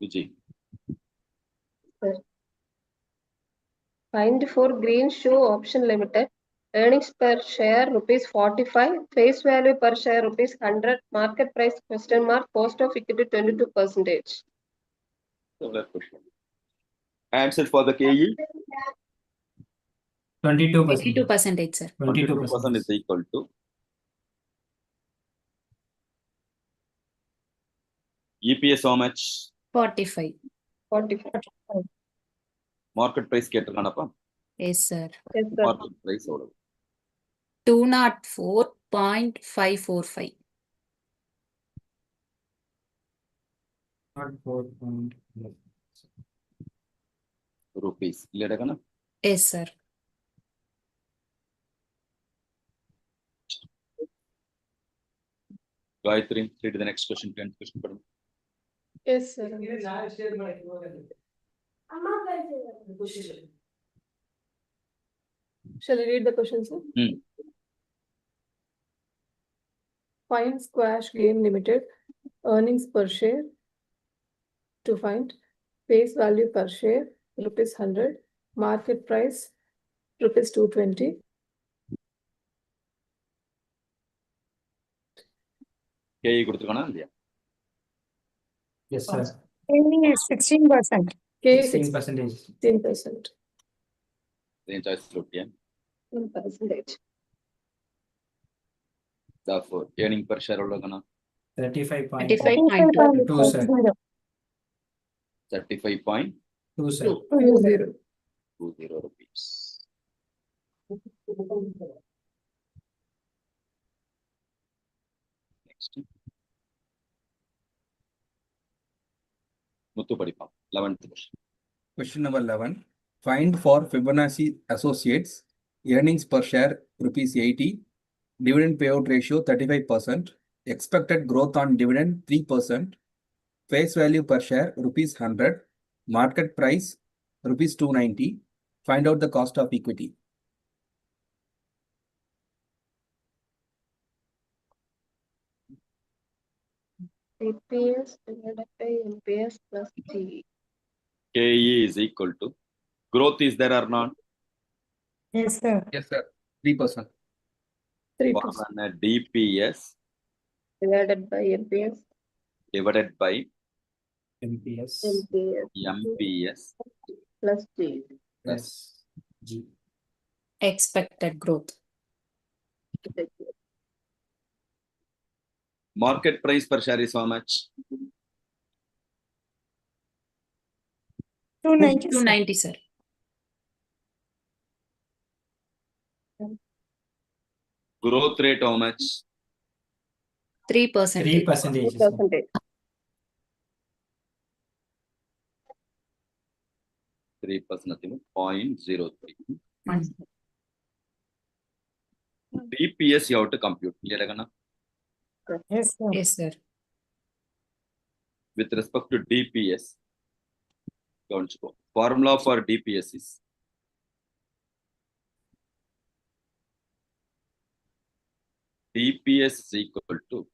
Vijay.
Find for Green Shoe Option Limited. Earnings per share rupees 45. Face value per share rupees 100. Market price question mark. Cost of equity 22%.
Answer for the KE.
22%.
22%, sir.
22% is equal to EPS how much?
45.
45.
Market price கேட்டிருக்கானப்பா?
Yes, sir.
Yes, sir.
Market price எவ்வளவு?
204.545.
Not 4.5.
Rupees. இல்லைடா கண்ணா?
Yes, sir.
Gayatri, read the next question. 10th question.
Yes, sir. Shall I read the question, sir? Find Squash Game Limited earnings per share to find face value per share rupees 100, market price rupees 220.
KE கொடுத்திருக்கானா இல்லையா?
Yes, sir.
KE is 16%.
K
16%.
16%.
Same choice looked
1%.
Therefore, earning per share எவ்வளவு கண்ணா?
35.2,
35.2.
sir.
35.20
2, sir.
20.
rupees. Next. Muthu படிப்பான். 11th question.
Question number 11. Find for Fibonacci Associates earnings per share rupees 80, dividend payout ratio 35%, expected growth on dividend 3%, face value per share rupees 100, market price rupees 290. Find out the cost of equity.
EPS divided by MPS plus T.
KE is equal to growth is there or not?
Yes, sir.
Yes, sir. 3%.
3%
On a DPS
divided by MPS.
divided by
MPS
MPS
Plus T.
plus G.
Expected growth.
market price per share is how much?
290.
290, sir.
Growth rate how much?
3%.
3%.
3%.
3% nothing, 0.03. DPS you have to compute. Clear agana?
Yes, sir.
Yes, sir.
With respect to DPS, don't go. Formula for DPS is DPS is equal to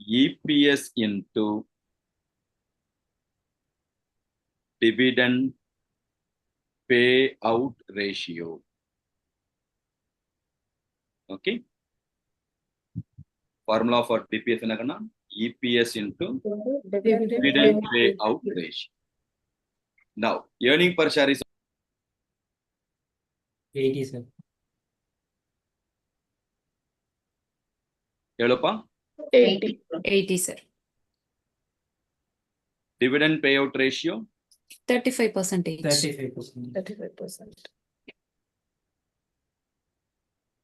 EPS into dividend payout ratio. Okay. Formula for DPS is EPS into dividend payout ratio. Now, earning per share is
80, sir.
Elopa?
80.
80, sir.
Dividend payout ratio
35%.
35%.
35%.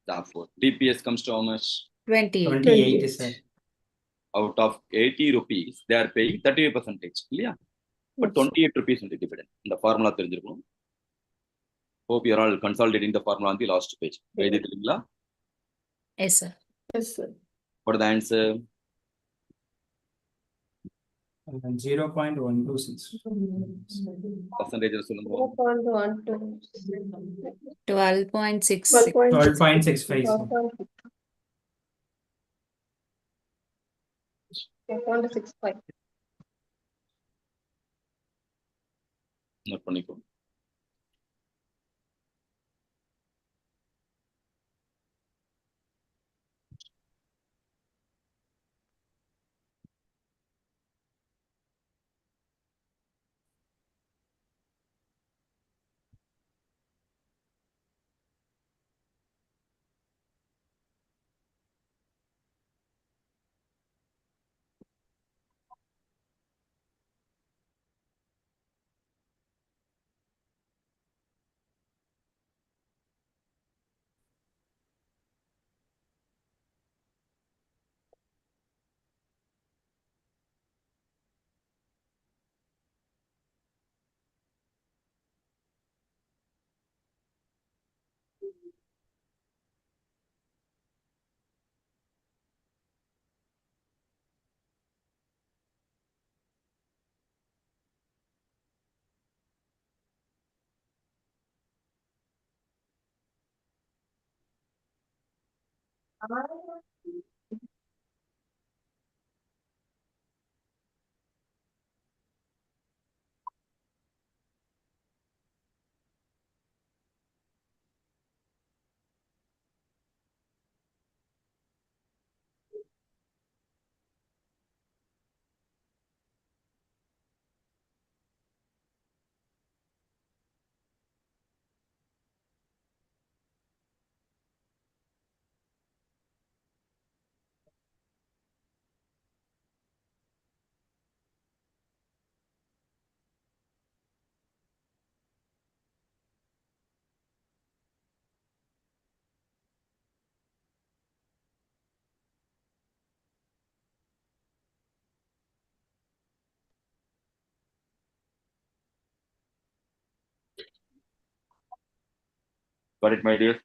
Therefore, DPS comes to how much?
28.
28, sir.
Out of 80 rupees, they are paying 35%. Yeah. But 28 rupees in the dividend. In the formula, hope you are all consolidating the formula on the last page.
Yes, sir.
Yes, sir.
What is the answer?
0.126.
Percentage சொல்லுங்க
12.66.
12.65.
12.65.
Note பண்ணிக்கோ. Got it, my dear?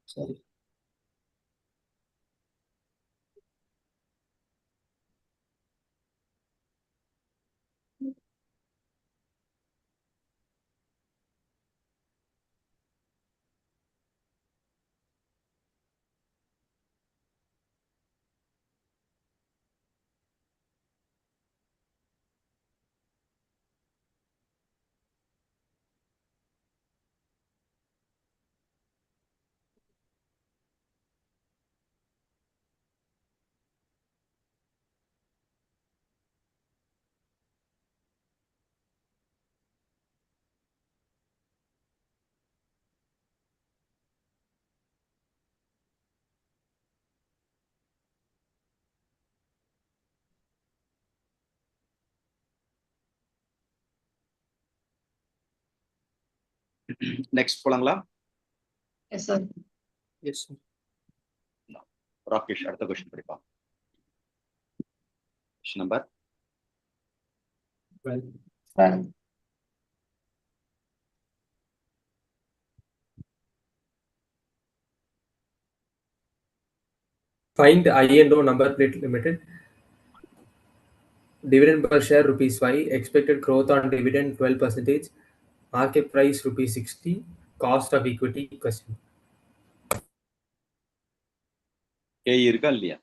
Sorry.
Next போலாங்களா?
Yes, sir.
Yes, sir.
Rakesh அடுத்த question படிப்பா. Question number
12.
Find I&O number plate limited. Dividend per share ₹5. Expected growth on dividend 12%. Market price ₹60. Cost of equity question.
K இருக்கா இல்லையா?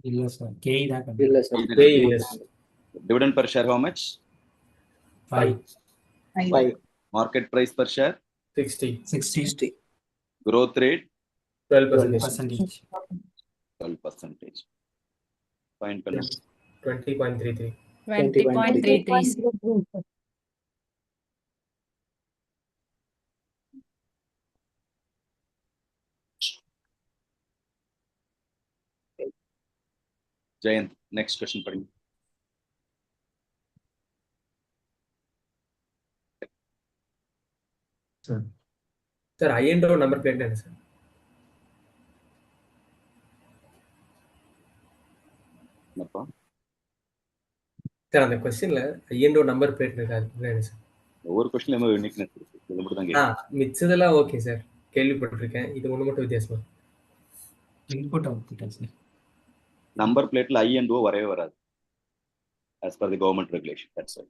இல்ல sir Kai தான்
இல்ல sir. Yes.
Dividend per share how much?
5
5.
Market price per share?
60.
60
Growth rate?
12%.
percentage
12%. Find பண்ணு.
20.33.
20.33.
Jayant next question படிங்க.
Sir, I&O number plate என்ன sir?
என்னப்பா?
Sir, அந்த கொஸ்டின்ல I&O number plate இருக்கா? அது என்ன சார்?
ஒவ்வொரு கொஸ்டின்ல என்ன யூனிக்னஸ் இருக்கு. இது மட்டும் தான் கேக்குறேன்.
மிச்சதெல்லாம் ஓகே சார். கேள்விப்பட்டிருக்கேன். இது ஒண்ணு மட்டும் வித்தியாசமா.
Input output sir.
நம்பர் பிளேட்ல ஐ அண்ட் ஓ வரவே வராது. as per the government regulation. That's it.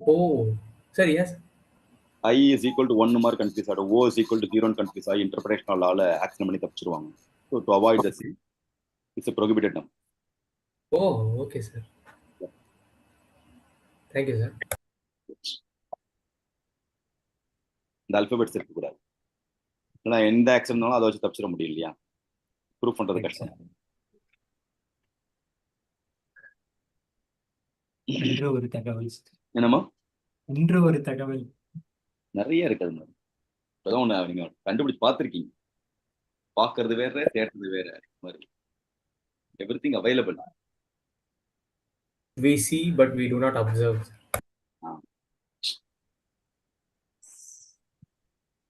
Oh, sir, yes.
I is equal to 1 mark confuse or O is equal to 0 confuse. I interpretational law action பண்ணி தப்பிச்சிருவாங்க. So to avoid the same, it's a prohibited term.
Oh, okay, sir. Thank you, sir.
இந்த alphabets இருக்க கூடாது. ஏன்னா எந்த action இருந்தாலும் அதை வச்சு தப்பிச்சிட முடியும் இல்லையா? ப்ரூஃப் பண்றது கஷ்டம்.
இன்று ஒரு தகவல்.
என்னமா?
இன்று ஒரு தகவல்
நிறைய இருக்குது மாதிரி. இப்பதான் ஒண்ணு நீங்க கண்டுபிடிச்சு பார்த்துருக்கீங்க. பார்க்கறது வேற, தேடுறது வேற மாதிரி. Everything available.
We see, but we do not observe.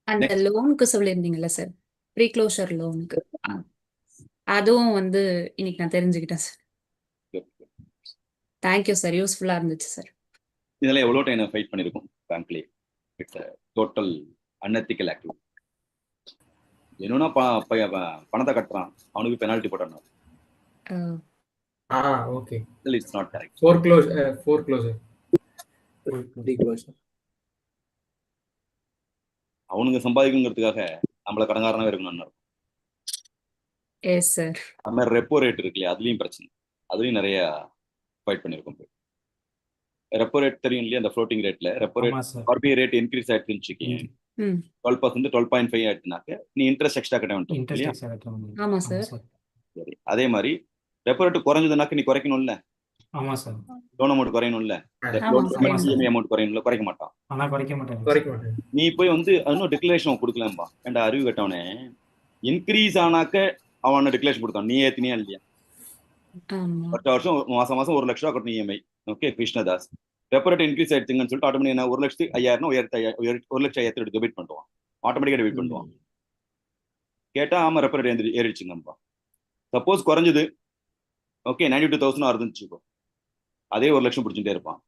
அந்த லோனுக்கு சொல்லியிருந்தீங்கல்ல சார், ப்ரீ க்ளோஷர் லோனுக்கு, அதுவும் வந்து இன்னைக்கு நான் தெரிஞ்சுக்கிட்டேன் சார். தேங்க்யூ சார், யூஸ்ஃபுல்லா இருந்துச்சு சார்.
இதெல்லாம் எவ்வளோ டைம் ஃபைட் பண்ணியிருக்கோம் பேங்க்லேயே. It's total unethical activity. என்னன்னா பணத்தை கட்டுறான், அவனுக்கு பெனால்ட்டி போட்டான்.
Okay.
It's not correct.
Foreclosure.
அவனுங்க சம்பாதிக்கணுங்கிறதுக்காக நம்மள கடங்காரனா இருக்கணும்னு.
Yes sir.
அது மாதிரி ரெப்போ ரேட் இருக்கு இல்லையா, அதுலயும் பிரச்சனை. அதுலயும் நிறைய ஃபைட் பண்ணியிருக்கோம். ரெப்போ ரேட் தெரியும் இல்லையா, அந்த ஃப்ளோட்டிங் ரேட்ல repo rate RBI rate increase ஆயிடுச்சுன்னு வச்சுக்கீங்க, 12% 12.5 ஆயிடுச்சுனாக்க நீ இன்ட்ரெஸ்ட் எக்ஸ்ட்ரா கட்ட வேண்டும் இல்லையா?
ஆமா சார்.
சரி, அதே மாதிரி ரெப்போ ரேட் குறைஞ்சதுனாக்க நீ குறைக்கணும்ல.
ஆமா சார்.
லோன் அமௌண்ட் குறையணும்ல, இஎம்ஐ அமௌண்ட் குறையணும்ல, குறைக்க மாட்டான்.
ஆனா குறைக்க மாட்டேன்.
நீ போய் வந்து இன்னும் டிக்ளரேஷன் கொடுக்கலாம்பா. ஏன்டா அறிவு கட்டவனே, இன்க்ரீஸ் ஆனாக்க அவன் டிக்ளரேஷன் கொடுத்தான், நீ ஏத்தினியா இல்லையா? வருஷம் மாசம் 1 லட்ச ரூபா கட்டணும் EMI. Okay Krishnadas, repo rate increase ஆயிடுச்சுங்கன்னு சொல்லிட்டு ஆட்டோமேட்டிக் என்ன 1,05,000 1,05,000 டெபிட் பண்ணுவான், ஆட்டோமேட்டிக்கா டெபிட் பண்ணுவான். கேட்டா ஆமா ரெப்போ ரேட் ஏறிடுச்சுங்கப்பா. சப்போஸ் குறைஞ்சது ஓகே 92,000 இருந்துச்சு, அதே 1 லட்சம் பிடிச்சிட்டே இருப்பான்.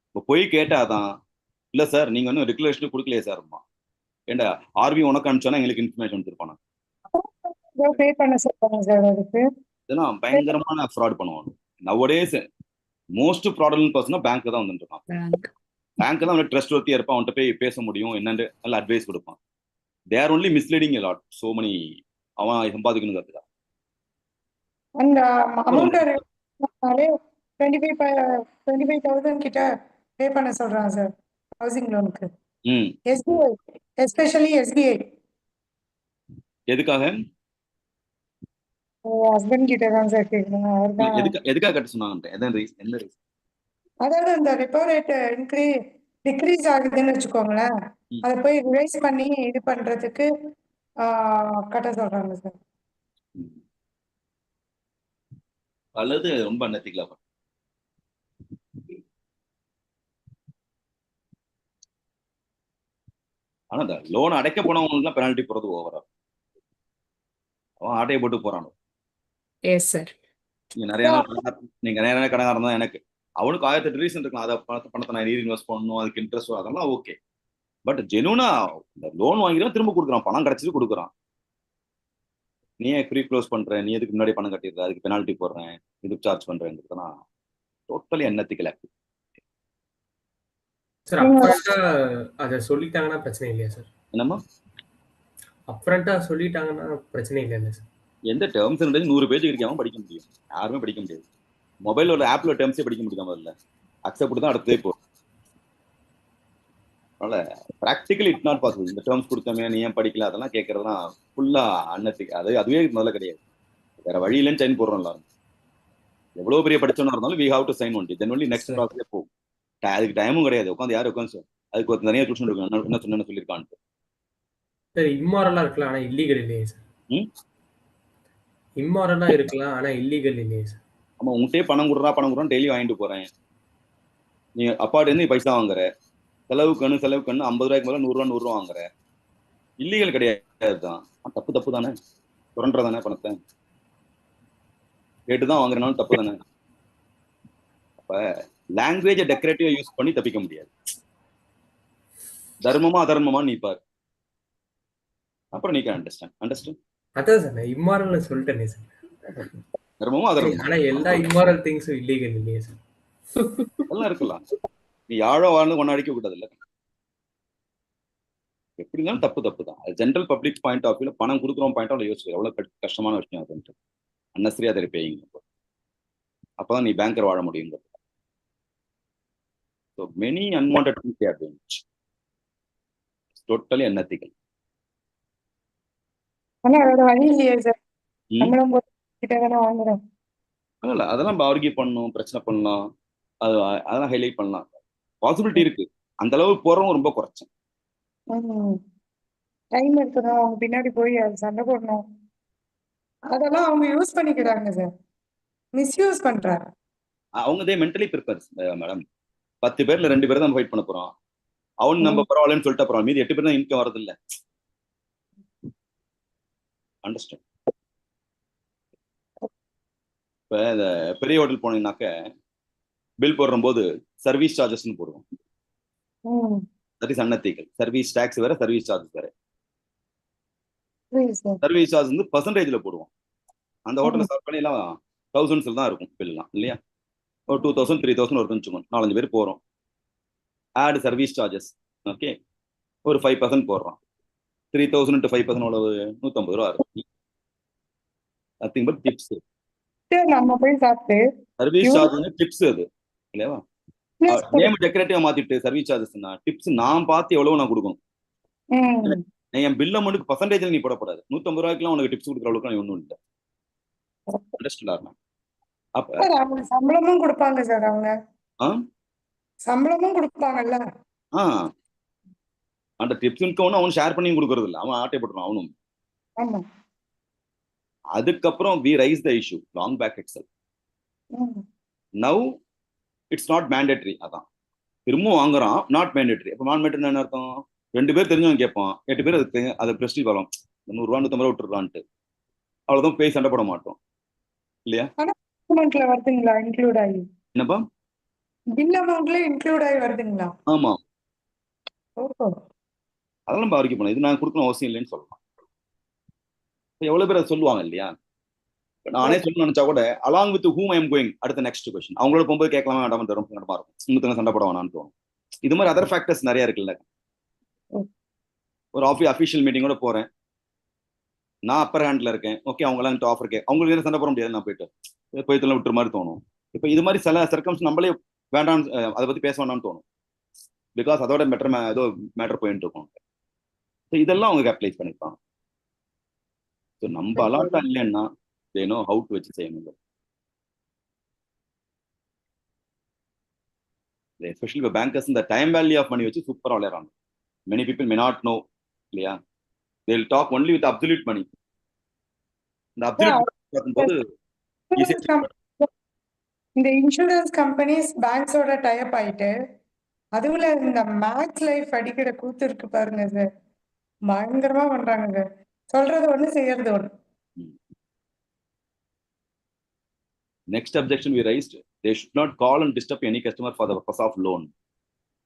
இப்போ போய் கேட்டாதான் இல்ல சார் நீங்க வந்து டிக்ளரேஷன் கொடுக்கலையே சார். ஏண்டா ஆர்பி உனக்கு அனுப்பிச்சோன்னா எங்களுக்கு இன்ஃபர்மேஷன் கொடுத்துருப்பாங்க. இதெல்லாம் பயங்கரமான ஃப்ராட் பண்ணுவாங்க. நவடேஸ் மோஸ்ட் ஃப்ராடலன்ட் பர்சனா பேங்க் தான் வந்துட்டு இருக்கான். பேங்க் தான் ட்ரஸ்ட் வர்த்தியா இருப்பான், அவன்கிட்ட போய் பேச முடியும், என்னன்னு நல்ல அட்வைஸ் கொடுப்பான். They are only misleading a lot, so many. அவன் சம்பாதிக்கணுங்கிறதுக்கா.
அந்த அமௌண்ட் 25,000 கிட்ட பே பண்ண சொல்றாங்க சார் ஹவுசிங் லோனுக்கு. SBI, especially SBI.
எதுக்காக?
ஹஸ்பண்ட் கிட்ட தான் சார் கேட்கணும். அவர்தான்
எதுக்காக கட்ட சொன்னாங்க? என்ன ரீசன்?
அதாவது அந்த ரெப்போ ரேட் டிக்ரீஸ் ஆகுதுன்னு வச்சுக்கோங்களேன், அதை போய் ரிவைஸ் பண்ணி இது பண்றதுக்கு கட்ட சொல்றாங்க சார்.
அல்லது ரொம்ப அன்னத்திக்கலா. ஆனா இந்த லோன் அடைக்க போனவங்களுக்கு பெனால்ட்டி போறது ஓவரா, அவன் ஆட்டையை போட்டு போறான்.
Yes sir.
நீங்க நிறைய நாள் கடங்காரம் தான். எனக்கு அவனுக்கு 1008 ரீசன் இருக்கலாம். அதை பணத்தை நான் இன்வெஸ்ட் பண்ணணும், அதுக்கு இன்ட்ரெஸ்ட் அதெல்லாம் ஓகே. பட் ஜெனுவனா இந்த லோன் வாங்கிறோம், திரும்ப கொடுக்குறான், பணம் கிடைச்சிட்டு கொடுக்குறான். நீ ஏன் ப்ரீ க்ளோஸ் பண்ற, நீ எதுக்கு முன்னாடி பணம் கட்டிடுற, அதுக்கு பெனால்ட்டி போடுறேன், இதுக்கு சார்ஜ் பண்றேங்கிறதுனா டோட்டலி அன்எத்திக்கல் ஆக்டிவிட்டி.
சார் அப்ரண்டா அதை சொல்லிட்டாங்கன்னா பிரச்சனை இல்லையா சார்?
என்னம்மா
அப்ரண்டா சொல்லிட்டாங்கன்னா பிரச்சனை இல்லைல்ல சார்?
எந்த டேர்ம்ஸ் 100 பேஜ் இருக்காம படிக்க முடியும்? யாருமே படிக்க முடியாது. மொபைல் ஒரு ஆப்ல டேர்ம்ஸே படிக்க முடியாம இல்ல, அக்செப்ட் தான் அடுத்ததே போகும். அதனால ப்ராக்டிக்கலி இட் நாட் பாசிபிள். இந்த டேர்ம்ஸ் கொடுத்தமே நீ ஏன் படிக்கல அதெல்லாம் கேட்கறதுனா ஃபுல்லா அன்எத்திக்கல். அதுவே முதல்ல கிடையாது. வேற வழி இல்லைன்னு சைன் போடுறோம் எல்லாரும். எவ்வளவு பெரிய படிச்சவனா இருந்தாலும் we have to sign only, then only next ப்ராசஸே போகும். அதுக்கு டைமும் கிடையாது. உட்காந்து யாரும் உட்காந்து அதுக்கு ஒரு நிறைய டியூஷன் எடுக்கணும். என்ன சொன்னு சொல்லியிருக்கான்ட்டு.
சார் இம்மாரலா இருக்கலாம் ஆனா இல்லீகல் இல்லையே சார். இம்மாரலா இருக்கலாம் ஆனா இல்லீகல் இல்லையே சார்.
ஆமா, உன்கிட்டே பணம் கொடுறான் டெய்லி வாங்கிட்டு போறேன். நீ அப்பாட்ட இருந்து பைசா வாங்குற, செலவுக்கு 50 ரூபாய்க்கு மேல 100 ரூபா வாங்குற, இல்லீகல் கிடையாது தான். தப்பு தானே, சுரண்டதானே பணத்தை கேட்டுதான் வாங்குறனாலும் தப்பு தானே. அப்ப லாங்குவேஜை டெக்கரேட்டிவா யூஸ் பண்ணி தப்பிக்க முடியாது. தர்மமா அதர்மமா நீ பாரு, அப்புறம் நீ கேன் அண்டர்ஸ்டாண்ட்.
அதான் சார் நான் இம்மாரல்னு சொல்லிட்டேனே சார்.
தர்மமா அதர்மமா,
ஆனா எல்லா இம்மாரல் திங்ஸும் இல்லீகல் இல்லையே சார்.
எல்லாம் இருக்கலாம். நீ யாழோ வாழ்ந்து ஒன்னு அடிக்க கூடாது இல்ல. எப்படி இருந்தாலும் தப்பு தான். ஜென்ரல் பப்ளிக் பாயிண்ட் ஆஃப் வியூல பணம் கொடுக்குறோம் பாயிண்ட் ஆஃப் யோசிச்சு எவ்வளவு கஷ்டமான விஷயம் அதுன்ட்டு. அன்னசரியா அதை பேயிங்க. அப்பதான் நீ பேங்கர் வாழ முடியும். So many unwanted things they are doing. It's totally unethical.
ஆனா வேற வழி இல்லையே சார், நம்மளும் கிட்ட தானே வாங்குறோம்.
அதெல்லாம் ஆர்கியூ பண்ணணும், பிரச்சனை பண்ணலாம், அதெல்லாம் ஹைலைட் பண்ணலாம். பாசிபிலிட்டி இருக்கு. அந்த அளவுக்கு போறவங்க ரொம்ப குறைச்சேன்.
டைம் எடுக்கணும், அவங்க பின்னாடி போய் அது சண்டை போடணும், அதெல்லாம் அவங்க யூஸ் பண்ணிக்கிறாங்க சார், மிஸ்யூஸ் பண்றாங்க.
அவங்க மென்டலி ப்ரிப்பேர்ஸ் மேடம். 10 பேர்ல 2 பேர் தான் ஃபைட் பண்ண போறோம். அவன் நம்ம பரவாயில்லன்னு சொல்லிட்டு அப்புறம் மீதி 8 பேர் தான் இன்கம் வரது இல்ல. அண்டர்ஸ்டாண்ட். இப்ப இந்த பெரிய ஹோட்டல் போனீங்கன்னாக்க பில் போடுற போது சர்வீஸ் சார்ஜஸ்ன்னு போடுவோம். That is unethical. Service tax வேற, சர்வீஸ் சார்ஜஸ் வேற. சர்வீஸ் சார்ஜ் வந்து பர்சன்டேஜ்ல போடுவோம். அந்த ஹோட்டல்ல சர்வ் பண்ணி எல்லாம் தௌசண்ட்ஸ்ல தான் இருக்கும் பில்லாம் இல்லையா. ஒரு 2000 3000 வருதுன்னு வச்சுக்கோங்க. 4-5 பேர் போறோம். ஆட் சர்வீஸ் சார்ஜஸ் ஓகே, ஒரு 5% போடுறோம். 3000 × 5% எவ்வளவு? 150 ரூபா இருக்கும். Nothing but tips.
நம்ம போய் சாப்பிட்டு
சர்வீஸ் சார்ஜ் டிப்ஸ் அது இல்லையா. நேம் டெக்கரேட்டிவா மாத்திட்டு சர்வீஸ் சார்ஜஸ்னா டிப்ஸ் நான் பார்த்து எவ்வளவு நான் கொடுக்கணும். என் பில் அமௌண்ட்டுக்கு பர்சன்டேஜ்ல நீ போடக்கூடாது. 150 ரூபாய்க்குலாம் உனக்கு டிப்ஸ் கொடுக்குற அளவுக்கு ஒன்றும் இல்லை.
அப்ப சம்பளமும் கொடுப்பாங்க சார், அவங்க சம்பளமும் கொடுப்பாங்கல்ல.
அந்த டிப்ஸ் அவன் ஷேர் பண்ணி கொடுக்கறது இல்லை, அவன் ஆட்டை போட்டுறான் அவனும். அதுக்கப்புறம் we raise the issue long back itself. Now it's not mandatory. அதான் திரும்ப வாங்குறான், நாட் மேண்டேட்டரி. அப்ப நான் மேண்டேட்டரி என்ன அர்த்தம்? 2 பேர் தெரிஞ்சவன் கேட்பான், 8 பேர் அதுக்கு அதை பிரஸ்டீஜ் வரும். 100 ரூபா 150 ரூபா விட்டுறான்ட்டு அவ்வளவுதான் பேய் சண்டை போட மாட்டோம் இல்லையா.
வருதுங்களா இன்க்ளூட் ஆகி?
என்னப்பா
பில் அமௌண்ட்ல இன்க்ளூட் ஆகி வருதுங்களா?
ஆமா, அதெல்லாம் ஆர்கியூ பண்ணலாம். இது நான் கொடுக்கணும் அவசியம் இல்லைன்னு சொல்லலாம். எவ்வளவு பேர் அதை சொல்லுவாங்க இல்லையா. நானே சொல்லணும்னு நினைச்சா கூட along with whom I am going அடுத்த நெக்ஸ்ட் கொஸ்டின் அவங்களோட போகும்போது கேட்கலாமா வேண்டாம் தரும் நடமா இருக்கும். இன்னொருத்தங்க சண்டை போட வேணான்னு தோணும். இது மாதிரி அதர் ஃபேக்டர்ஸ் நிறைய இருக்குல்ல. ஒரு அஃபிஷியல் மீட்டிங் கூட போறேன், நான் அப்பர் ஹேண்ட்ல இருக்கேன், ஓகே அவங்க எல்லாம் ஆஃபர் கே அவங்களுக்கு என்ன சண்டை போட முடியாது, நான் போயிட்டு விட்டுற மாதிரி தோணும். இப்போ இது மாதிரி சில சர்க்கம்ஸ் நம்மளே வேண்டாம் அதை பத்தி பேச வேண்டாம்னு தோணும். பிகாஸ் அதோட ஏதோ மேட்டர் போயிட்டு இருக்கும். இதெல்லாம் அவங்க அப்ளை பண்ணிப்பாங்க. நம்ம அலாட்டா இல்லைன்னா தேனோ ஹவு டு வச்சு செய்யணும். எஸ்பெஷலி இப்போ பேங்கர்ஸ் இந்த டைம் வேல்யூ ஆஃப் மணி வச்சு சூப்பராக விளையாடுறாங்க. Many people may not know இல்லையா. They will talk only with absolute money. இந்த அப்சல்யூட் பார்க்கும்போது
இந்த இன்சூரன்ஸ் கம்பெனிஸ் பேங்க்ஸோட டைப் ஆயிட்டு அதுல இந்த மேக்ஸ் லைஃப் அடிக்கிற கூத்து இருக்கு பாருங்க சார், பயங்கரமா பண்றாங்க சார். சொல்றது ஒண்ணு செய்யறது ஒண்ணு.
Next objection we raised, they should not call and disturb any customer for the purpose of loan.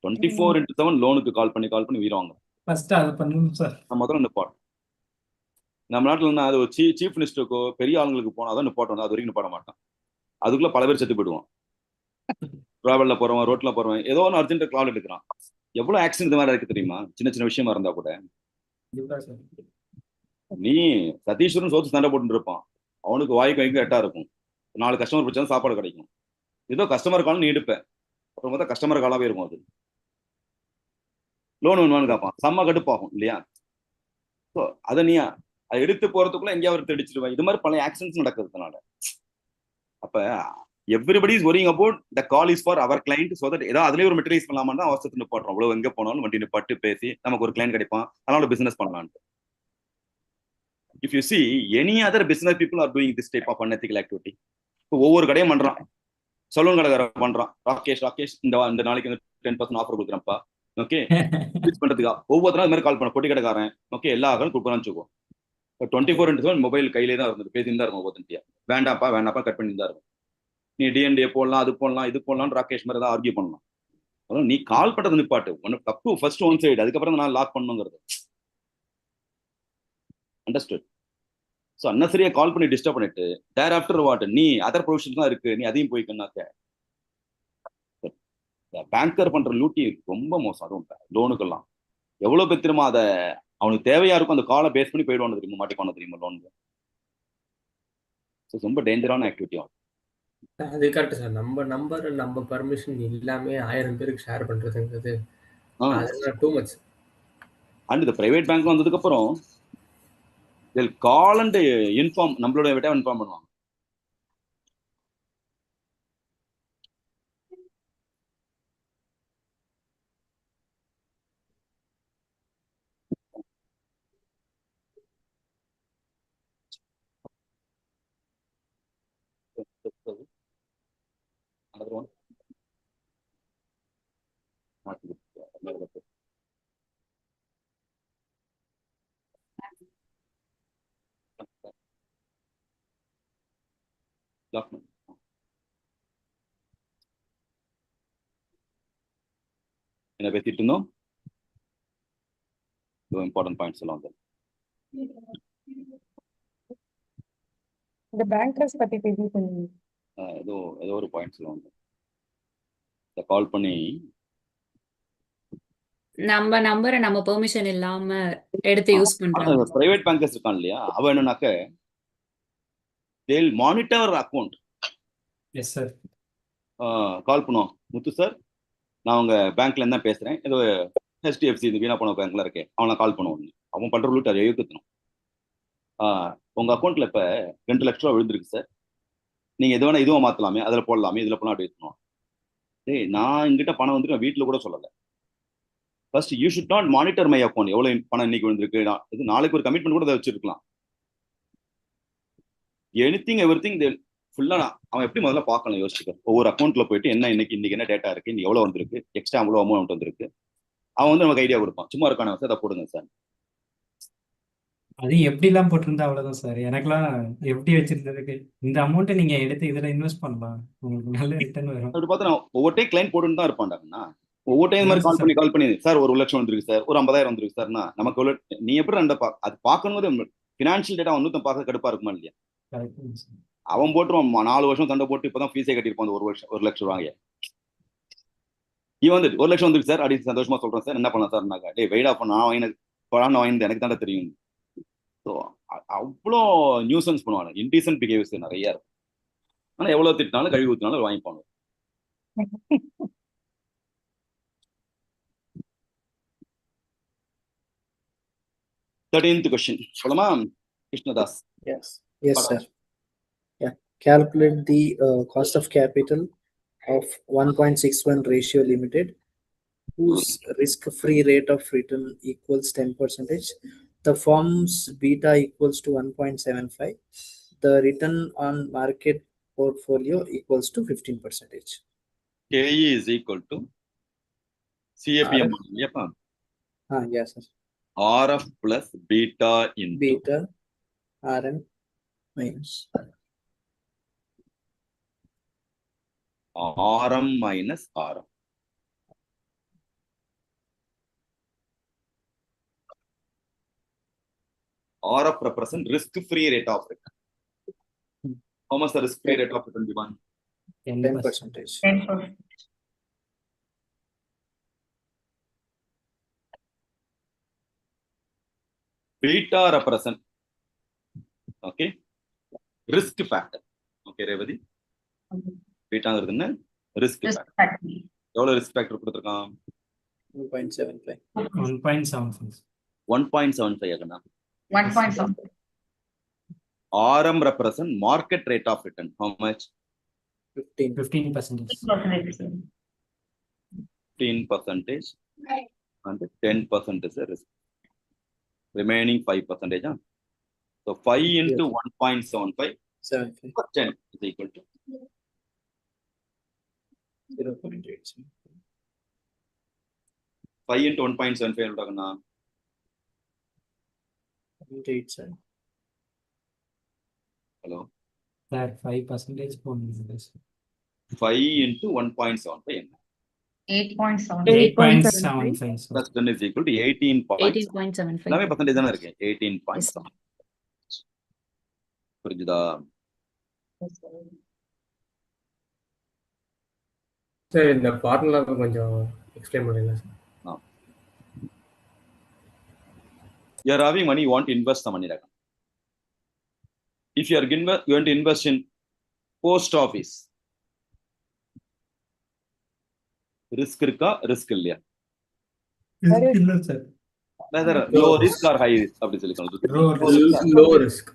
24/7 லோனுக்கு கால் பண்ணி வீருவாங்க.
ஃபர்ஸ்ட் அது பண்ணுங்க சார்.
முதல்ல நிப்பாட்டும். நம்ம நாட்டில் என்ன, அது ஒரு சீஃப் மினிஸ்டருக்கோ பெரிய ஆளுங்களுக்கு போனா தான் நிப்பாட்டும், அது வரைக்கும் நிப்பாட மாட்டான். அதுக்குள்ள பல பேர் செத்து போயிடுவான். டிராவல்ல போறவன், ரோட்ல போறவன், ஏதோ ஒன்று அர்ஜென்ட் கால் எடுக்கிறான். எவ்வளவு ஆக்சிடென்ட் இந்த மாதிரி இருக்கு தெரியுமா? சின்ன சின்ன விஷயமா இருந்தா கூட. நீ சதீஸ்வரன் சோத்து சண்டை போட்டு இருப்பான், அவனுக்கு வாய்க்கு வைக்க எட்டா இருக்கும். 4 கஸ்டமர் பிடிச்சா சாப்பாடு கிடைக்கும். ஏதோ கஸ்டமர் கால் நீ எடுப்பேன், அப்புறம் பார்த்தா கஸ்டமர் காலாவே இருக்கும். அது லோன் வேணுமான்னு கேட்பான், செம்ம கடுப்பாகும் இல்லையா? ஸோ அதை நீ அதை எடுத்து போறதுக்குள்ள எங்கேயாவது தெரிச்சிருவேன். இது மாதிரி பல ஆக்சிடென்ட்ஸ் நடக்கிறதுனால அப்ப everybody is worrying about the call is for our client. So that ஏதாவது அதுலேயே ஒரு மெட்டீரியல்ஸ் பண்ணலாமா தான் அவசரத்து நிப்பாட்டுறோம். அவ்வளவு எங்கே போனாலும் வண்டி நிப்பாட்டு பேசி நமக்கு ஒரு கிளைண்ட் கிடைப்பான், அதனால பிசினஸ் பண்ணலான்ட்டு. If you see, any other business people are doing this type of unethical activity. ஒவ்வொரு கடையும் பண்றான். சலூன் கடைக்காரன் பண்றான், ராகேஷ் இந்த நாளைக்கு 10% ஆஃபர் கொடுக்குறப்பா, ஓகே பண்றதுக்கா ஒவ்வொருத்தரும் அது மாதிரி கால் பண்ண. பொட்டி கடைக்காரன், ஓகே எல்லா காலும் கொடுக்குறான்னு வச்சுக்கோ. 24/7 மொபைல் கையிலே தான் இருந்தது, பேசிட்டு தான் இருக்கும். ஒவ்வொருத்தியா வேண்டாப்பா கட் பண்ணி தான் இருக்கும். நீ டிஎன்டிஏ போடலாம், அது போடலாம், இது போடலாம், ராகேஷ் மாதிரி தான் ஆர்கியூ பண்ணலாம். அதாவது நீ கால் பண்றது நிப்பாட்டு. ஒன்னு தப்பு ஃபர்ஸ்ட் ஒன் சைடு, அதுக்கப்புறம் நான் லாக் பண்ணுங்கிறது. அண்டர்ஸ்டுட்? ஸோ அன்னசரியா கால் பண்ணி டிஸ்டர்ப் பண்ணிட்டு தேர் ஆஃப்டர் வாட், நீ அதர் ப்ரொவிஷன் தான் இருக்கு, நீ அதையும் போய்க்கன்னாக்க பேங்கர் பண்ற லூட்டி ரொம்ப மோசம். அதுவும் லோனுக்கெல்லாம் எவ்வளவு பேர் தெரியுமா, அதை அவனுக்கு தேவையா இருக்கும் அந்த காலை பேஸ் பண்ணி போயிடுவானு தெரியுமா, மாட்டிப்பான தெரியுமா லோனுக்கு. ஸோ ரொம்ப டேஞ்சரான ஆக்டிவிட்டி ஆகும்.
அது கரெக்ட் சார். நம்ம நம்பர் நம்ம பர்மிஷன் எல்லாமே 1000 பேருக்கு ஷேர் பண்றதுங்கிறது அதெல்லாம் டூ மச்.
அண்ட் இந்த பிரைவேட் பேங்க் வந்ததுக்கு அப்புறம் கால் அண்ட் இன்ஃபார்ம், நம்மளோட விட்டா இன்ஃபார்ம் பண்ணுவாங்க. Another one. என்ன பேசிட்டு இருந்தோம்? இம்பார்ட்டன்ட் பாயிண்ட்ஸ் எல்லாம் வந்து
இந்த பேங்கர்ஸ் பத்தி பேசிட்டு
ஏதோ ஒரு பாயிண்ட்ஸ் எல்லாம் வந்து கால் பண்ணி
நம்ம நம்பரை நம்ம பெர்மிஷன் இல்லாம எடுத்து யூஸ் பண்றாங்க.
பிரைவேட் பேங்கர்ஸ் இருக்கான் இல்லையா, அவன் என்னன்னாக்க they'll monitor account.
Yes sir.
Call பண்ணுவோம், முத்து சார் நான் உங்க பேங்க்ல இருந்தா பேசுறேன், ஏதோ HDFC இந்த வீணா போன பேங்க்ல இருக்கேன், அவனை கால் பண்ணுவோம். அவன் பண்ற லூட் அதை எழுக்கணும். உங்க அக்கௌண்ட்ல இப்ப 2 லட்ச ரூபா விழுந்திருக்கு சார், நீங்க எது வேணா இதுவும் மாத்தலாமே, அதுல போடலாமே, இதுல போனா அப்படி எடுத்துணும். நான் எங்கிட்ட பணம் வந்துட்டு நான் வீட்டுல கூட சொல்லலை. First you should not monitor my account, எவ்வளவு பணம் இன்னைக்கு விழுந்திருக்கு, இது நாளைக்கு ஒரு கமிட்மெண்ட் கூட அதை வச்சிருக்கலாம். எனிதிங் எவ்ரிதிங் ஃபுல்லா அவன் எப்படி முதல்ல பார்க்கணும், யோசிச்சுக்க. ஒவ்வொரு அக்கௌண்ட்ல போயிட்டு என்ன இன்னைக்கு என்ன டேட்டா இருக்கு, இன்னைக்கு எவ்வளவு வந்திருக்கு, எக்ஸ்ட்ரா எவ்வளவு அமௌண்ட் வந்திருக்கு, அவன் வந்து நமக்கு ஐடியா கொடுப்பான். சும்மா இருக்கான சார், அதை போடுங்க சார்.
அது எப்படிலாம் போட்டிருந்தா அவ்வளவுதான் சார். எனக்கெல்லாம் எப்படி வச்சிருந்ததுக்கு இந்த அமௌண்ட்டை நீங்க எடுத்து இதுல இன்வெஸ்ட் பண்ணலாம், உங்களுக்கு நல்ல ரிட்டர்ன் வரும்.
அப்படி பார்த்தா ஒவ்வொரு டைம் கிளைண்ட் போட்டுன்னு தான் இருப்பான்டாங்கண்ணா. ஒவ்வொரு டைம் மாதிரி கால் பண்ணி சார் 1 லட்சம் வந்துருக்கு சார், ஒரு 50,000 வந்துருக்கு சார்னா நமக்கு எவ்வளவு, நீ எப்படி அது பார்க்கணும். பினான்சியல் டேட்டா வந்து பார்க்க கடுப்பா இருக்குமா இல்லையா? அவன் போட்டுருவான் 4 வருஷம் சண்டை போட்டு இப்பதான் ஃபீஸே கட்டியிருப்பான் 1 லட்சம் ரூபாய். இவன் வந்து 1 லட்சம் வந்துருக்கு சார் அப்படின்னு சந்தோஷமா சொல்றேன் சார், என்ன பண்ணலாம் சார், டே வெயிட் ஆஃப் நான் வாங்கினது எனக்கு தானே தெரியும். ஸோ அவ்வளோ நியூசன்ஸ் பண்ணுவாங்க, இன்டீசன்ட் பிஹேவியர்ஸ் நிறைய இருக்கும். ஆனால் எவ்வளோ திட்டினாலும் கழுவி ஊற்றினாலும் வாங்கிப்பாங்க. Thirteenth question. Solama, Krishnadas.
Yes, sir. Yeah, calculate the cost of capital of 1.61 ratio limited, whose risk-free rate of return equals 10%. The firm's beta equals to 1.75. The return on market portfolio equals to 15%.
KE is equal to CAPM இல்லையாப்பா?
Yes, sir.
RF plus beta into
Beta Rn minus
RM minus RM. RF represent risk-free rate of return. How much the risk-free rate of return given?
10%.
10%.
Beta represent, okay, risk factor. Okay, Revati? Beta என்ன? Risk factor. எவ்வளவு risk factor கொடுத்திருக்கான்?
1.75.
1.75.
1.75 ஆகுனா?
1.75.
RM represent market rate of return. How much?
15%.
15% and 10% is a risk. Remaining 5%. So 5 into 1.75 10 is equal to
0.8.
5 into 1.75 எவ்வளவுனா?
0.87.
Hello.
That 5% போடுங்க.
5 into 1.75 என்ன?
8.75.
Plus 10 is equal to 18.75. எல்லாமே percentage தானே இருக்கு. 18.7. புரிஞ்சுதா?
Sir இந்த formula கொஞ்சம் explain பண்ணுங்க sir.
You are having money, you want to invest the money. If you are going to invest in post office, risk இருக்கா risk இல்லையா?
இல்ல sir.
Whether low risk or high risk அப்படி சொல்லிக்கலாம்.
Low risk.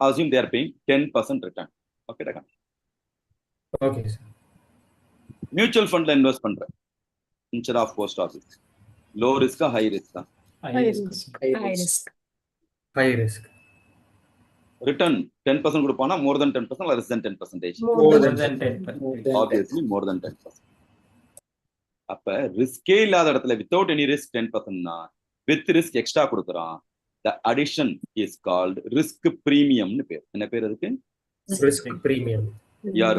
Assume they are paying 10% return. Okay, Daga.
Okay, sir.
Mutual fund la invest பண்ற instead of post office. Low risk or high risk?
High risk.
High risk.
Return 10% கொடுப்பானா more than 10% or less than 10%?
More than 10%.
Obviously more than 10%. அப்ப ரிஸ்கே இல்லாத இடத்துல without any risk 10% னா with risk extra கொடுக்கறான். The addition is called risk premium னு பேர். என்ன பேர் அதுக்கு?
Risk premium.
You are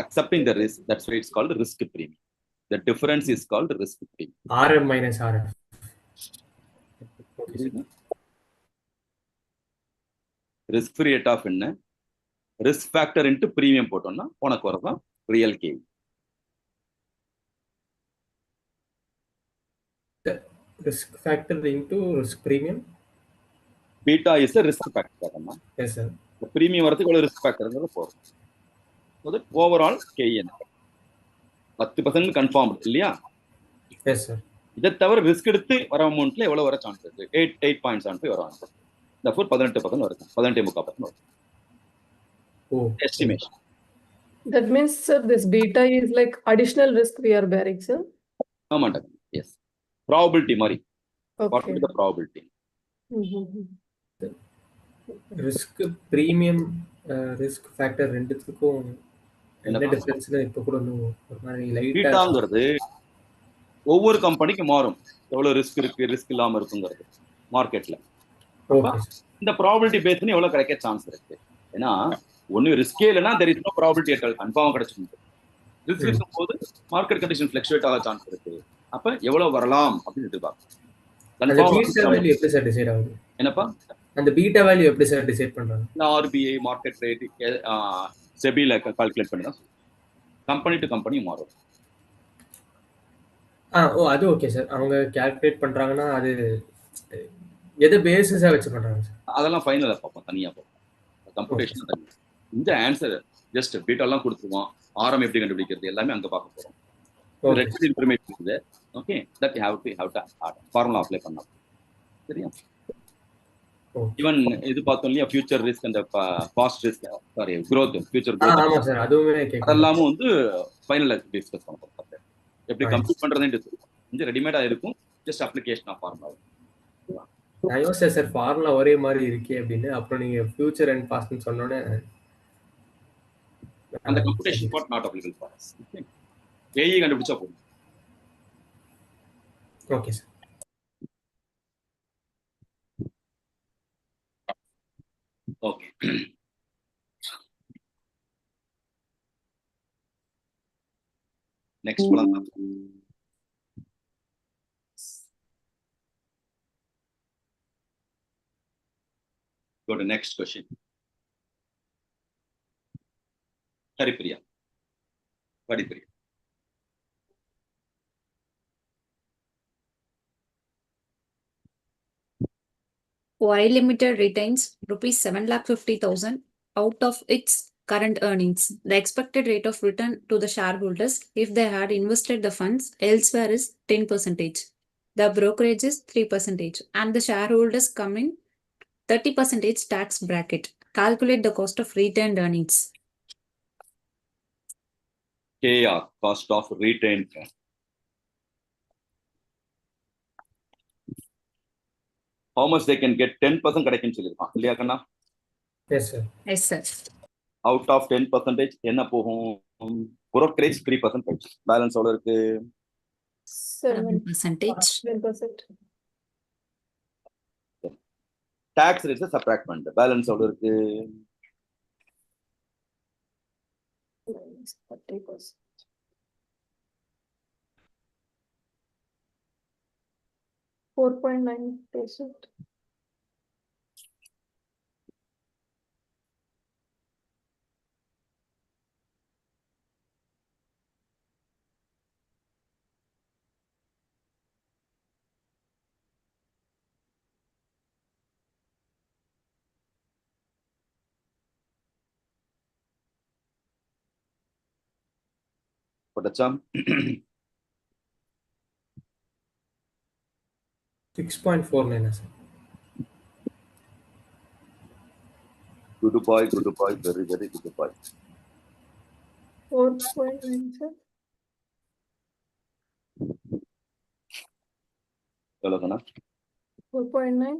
accepting the risk, that's why it's called risk premium. The difference is called risk premium.
RM minus RF. Okay, sir.
Risk free rate of என்ன? Risk factor into premium போட்டோம்னா உனக்கு வரதான் real gain.
The risk factor into risk premium.
Beta is a risk factor.
Yes, sir.
The premium வரதுக்கு எவ்வளவு risk factor போறோம். So that overall KN 10% confirmed இல்லையா?
Yes, sir.
இதை தவிர ரிஸ்க் எடுத்து வர அமௌண்ட்ல எவ்வளவு வர சான்ஸ் இருக்கு? 8.75 வரும். Therefore 18% வரும். 18.5% வரும்.
Oh.
Estimation.
That means, sir, this beta is like additional risk we are bearing, sir?
ஆமாண்டா. Yes. Probability மாதிரி. What
Okay.
is the probability?
Risk premium, risk factor ரெண்டுத்துக்கும் என்ன டிஃபரன்ஸ்னு இப்போ கூட ஒரு மாதிரி லைட்டா
பீட்டாங்கிறது ஒவ்வொரு கம்பெனிக்கு மாறும். எவ்வளவு ரிஸ்க் இருக்கு, ரிஸ்க் இல்லாம இருக்குங்கிறது மார்க்கெட்ல. இந்த ப்ராபபிலிட்டி பேஸ் பண்ணி எவ்வளவு கிடைக்க சான்ஸ் இருக்கு. ஏன்னா ஒன்னு ரிஸ்கே இல்லைன்னா there is no probability at all, confirm கிடைச்சிருக்கு. ரிஸ்க் இருக்கும்போது மார்க்கெட் கண்டிஷன் ஃபிளக்சுவேட் ஆக சான்ஸ் இருக்கு. அப்ப எவ்வளவு வரலாம் அப்படின்னு எதிர்பார்க்கும்.
எப்படி சார் டிசைட் ஆகுது?
என்னப்பா
அந்த பீட்டா வேல்யூ எப்படி சார் டிசைட் பண்றாங்க?
ஆர்பிஐ மார்க்கெட் ரேட் செபில கால்குலேட் பண்ணி தான் கம்பெனி டு கம்பெனி மாறும்.
ஓ அது ஓகே சார். அவங்க கால்குலேட் பண்றாங்கன்னா அது எதை பேசிஸா வச்சு பண்றாங்க சார்? அதெல்லாம்
ஃபைனலா பார்ப்போம், தனியா பார்ப்போம். கம்ப்யூட்டேஷன் தனியா. இந்த ஆன்சர் ஜஸ்ட் பீட்டா எல்லாம் கொடுத்துருவோம். ஆரம் எப்படி கண்டுபிடிக்கிறது எல்லாமே அங்க பார்க்க போறோம். ரெக்வயர்ட் இன்ஃபர்மேஷன் இருக்குது. Okay, that you have to formula apply பண்ணலாம். சரியா? ஈவன் இது பார்த்தோம் இல்லையா, ஃபியூச்சர் ரிஸ்க் அந்த past risk, sorry growth, future growth.
ஆமா சார், அதுவுமே கேக்குறேன்.
அதெல்லாம் வந்து ஃபைனலா டிஸ்கஸ் பண்ண போறோம். எப்படி கம்ப்யூட் பண்றதுன்னு கொஞ்சம் ரெடிமேடா இருக்கும். Just application of formula.
நான் யோசிச்சேன் சார், ஃபார்முலா ஒரே மாதிரி இருக்கே அப்படின்னு. அப்புறம் நீங்க ஃபியூச்சர் அண்ட் பாஸ்ட்னு சொன்னோன்னே
அந்த computation part not applicable for us. ஏஇ கண்டுபிடிச்சா போதும்.
Okay sir.
ஓகே. நெக்ஸ்ட் போலாம். Go to next question. Haripriya. Haripriya.
Y Limited retains rupees 7,50,000 out of its current earnings. The expected rate of return to the shareholders if they had invested the funds elsewhere is 10%. The brokerage is 3%, and the shareholders come in 30% tax bracket. Calculate the cost of retained earnings.
KR, cost of retained. How much they can get? 10% கிடைக்குன்னு சொல்லிருக்கான் இல்லையா கண்ணா?
Yes sir.
Yes sir.
Out of 10% என்ன போகும்? brokerage 3%. Balance எவ்வளவு இருக்கு?
7%.
Tax rates subtract பண்ணிட்டு balance எவ்வளவு இருக்கு?
30%. 4.9%.
போட்டச்சா?
6.49 sir.
Good boy, very, very good boy.
4.9 sir.
எவ்வளவு கண்ணா?
4.9.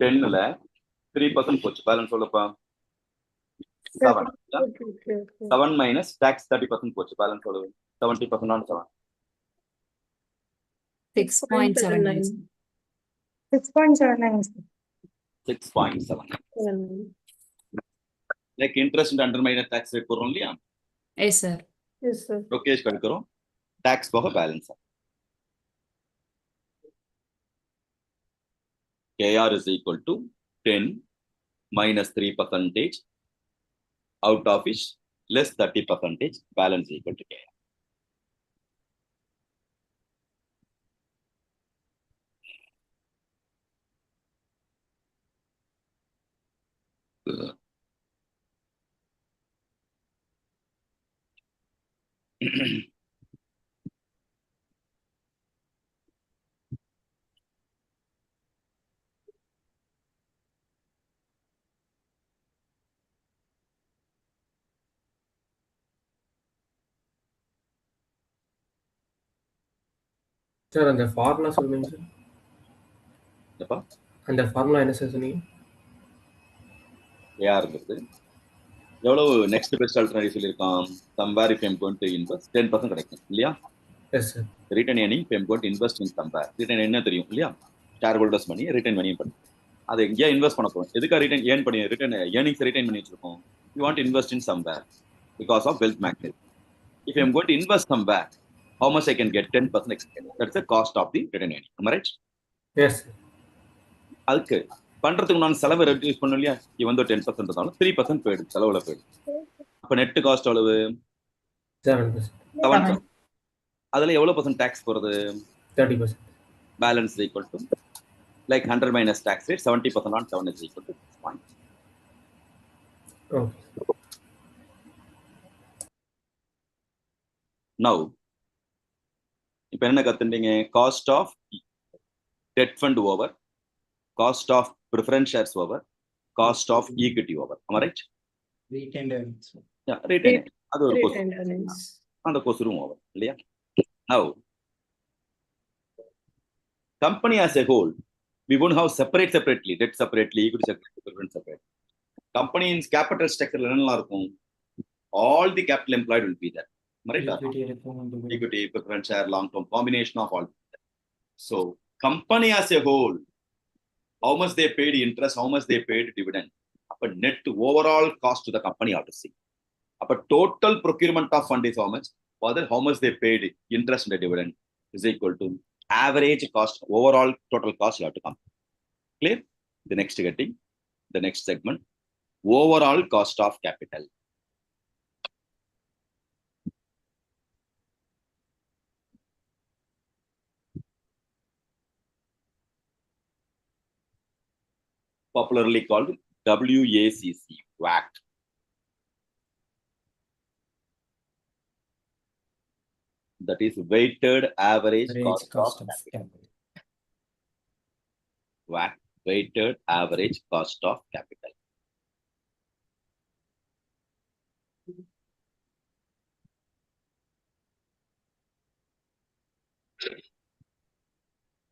10ல 3% போச்சு. பேலன்ஸ் எவ்வளவுப்பா? 7. 7 minus tax 30% போச்சு. பேலன்ஸ் எவ்வளவு? 70% on 7.
6.79.
6.79.
6.7. Like interest and under minor tax rate போறோம் இல்லையா?
Yes sir.
Yes sir.
brokerage கழிக்கிறோம். tax போக balance. KR is equal to 10 minus 3% out of which less 30% balance equal to KR.
Sir அந்த formula சொல்லுங்க sir.
என்னப்பா?
அந்த formula என்ன sir சொன்னீங்க?
KR இருக்கு. எவ்வளவு நெக்ஸ்ட் பெஸ்ட் ஆல்டர்னேட்டிவ் சொல்லியிருக்கான்? somewhere if I'm going to invest 10% கிடைக்கும் இல்லையா?
Yes sir.
Return earning if I'm going to invest in somewhere. Return என்ன தெரியும் இல்லையா? ஷேர் ஹோல்டர்ஸ் மணி ரிட்டர்ன் மணியும் பண்ணி அதை எங்கேயா இன்வெஸ்ட் பண்ண போறோம். எதுக்காக ரிட்டர்ன் ஏர்ன் பண்ணி ரிட்டர்ன் ஏர்னிங்ஸ் ரிட்டர்ன் பண்ணி வச்சிருக்கோம்? You want invest in somewhere because of wealth magnet. If I'm going to invest somewhere, how much I can get? 10% extra. That's the cost of the return earning. Am I right?
Yes.
அதுக்கு பண்றதுக்கு நான் செலவு reduce பண்ண இல்லையா? இவன் வந்து 10% இருந்தாலும் 3% போயிடுது, செலவுல போயிடுது. அப்ப நெட் காஸ்ட் எவ்வளவு? 7%. அதுல எவ்வளவு பர்சன்ட் டாக்ஸ் போறது?
30%.
Balance equal to like 100 minus tax rate, 70% on 7 is equal to 6 points.
Okay.
Now, இப்போ என்ன கத்துட்டீங்க? Cost of debt fund over, cost of preference shares over, cost of equity over. ஆமா right?
Retained earnings.
Retain அது ஒரு question. அந்த question over இல்லையா? Now, company as a whole, we won't have separately, debt separately, equity separately, preference separately. Company's capital structure என்னெல்லாம் இருக்கும்? All the capital employed will be there. Right? Equity, preference share, long-term combination of all. So, company as a whole, how much they paid interest, how much they paid dividend. But net overall cost to the company ought to see. But total procurement of fund is how much? Further, how much they paid interest and the dividend is equal to average cost, overall total cost you have to come. Clear? The next getting, the next segment, overall cost of capital. Popularly called WACC, WAC. That is weighted average cost of capital. WAC, weighted average cost of capital.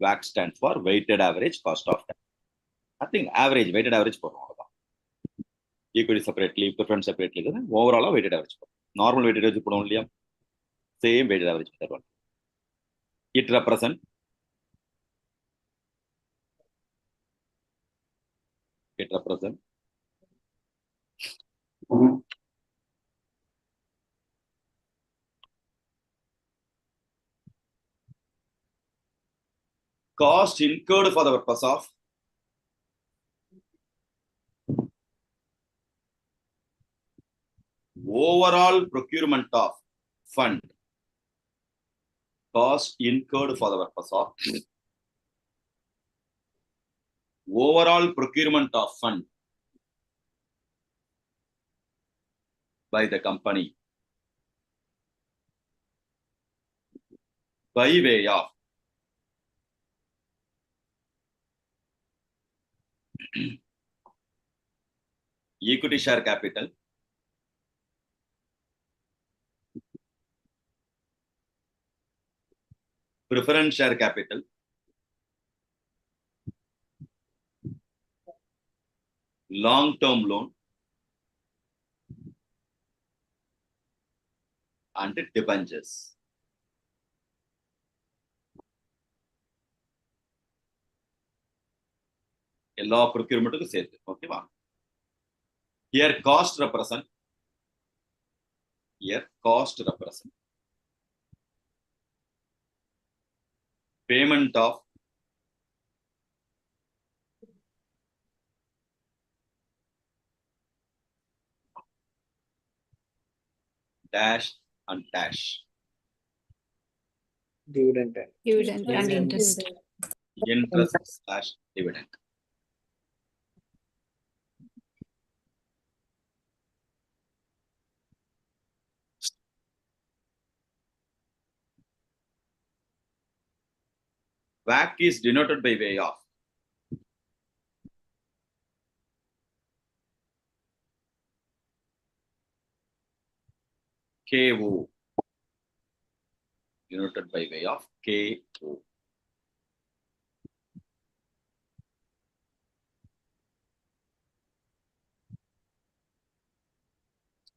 WAC stands for weighted average cost of capital. I think average, weighted average for all. Equity separately, preference separately, overall weighted average. Normal weighted average put only same weighted average. It represents cost incurred for the purpose of overall procurement of fund. Cost incurred for the purpose of overall procurement of fund by the company by way of equity share capital, preference share capital, long-term loan, and debentures. Law procurement to say, okay, here cost represent payment of dash and dash.
Dividend.
Dividend and interest.
Interest slash dividend. WAC is denoted by way of KO, denoted by way of KO.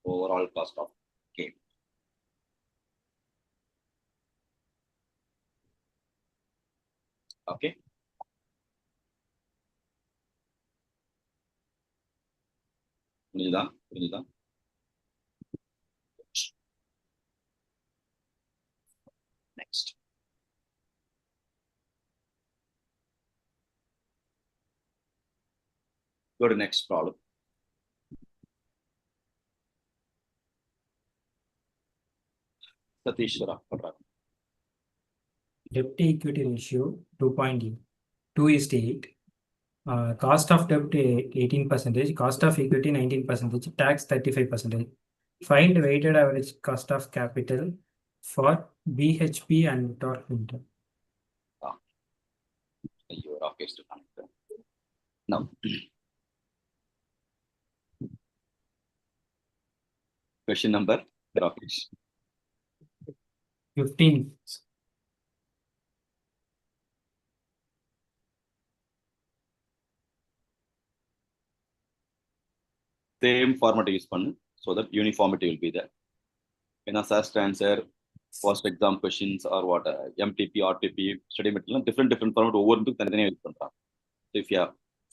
Overall cost of game. Okay. Next. Go to next problem. Satishwara.
Debt to equity ratio 2.2:8. Cost of debt 18%, cost of equity 19%, tax 35%. Find weighted average cost of capital for BHP and Torque Limited.
You are okay to connect. Now, question number, Rakesh.
15.
Same format use பண்ணு so that uniformity will be there. ஏன்னா first answer, first exam questions or what MTP, RTP, study material different format ஒவ்வொருத்துக்கும் தனித்தனியாக use பண்றாங்க. So if you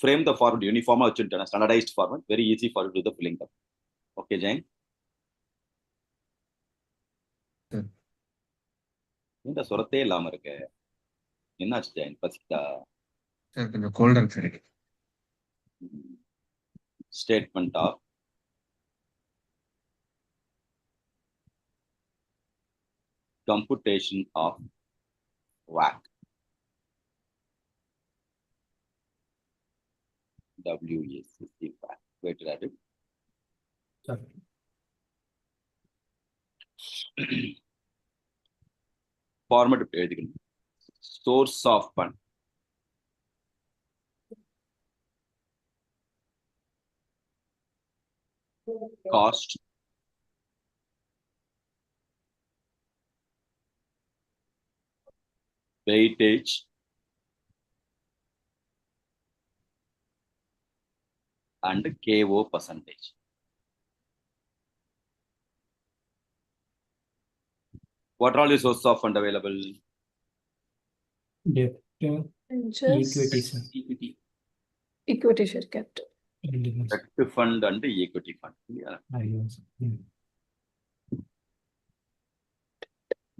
frame the format uniform வச்சுட்டேன்னா standardized format, very easy for you to do the filling up. Okay, Jain? இந்த சொரத்தே இல்லாம இருக்கு. என்னாச்சு ஜெயின், பசிக்குதா?
Sir கொஞ்சம் கோல்டா இருக்கு sir.
Statement of computation of WACC. WACC WACC. Wait, Rabbit. Format எழுதிக்கணும். Source of fund. Cost. Weightage. And KO percentage. What are all the sources of fund available?
Debt,
Interest,
equity, sir.
equity share capital.
Debt fund and equity fund. Yeah.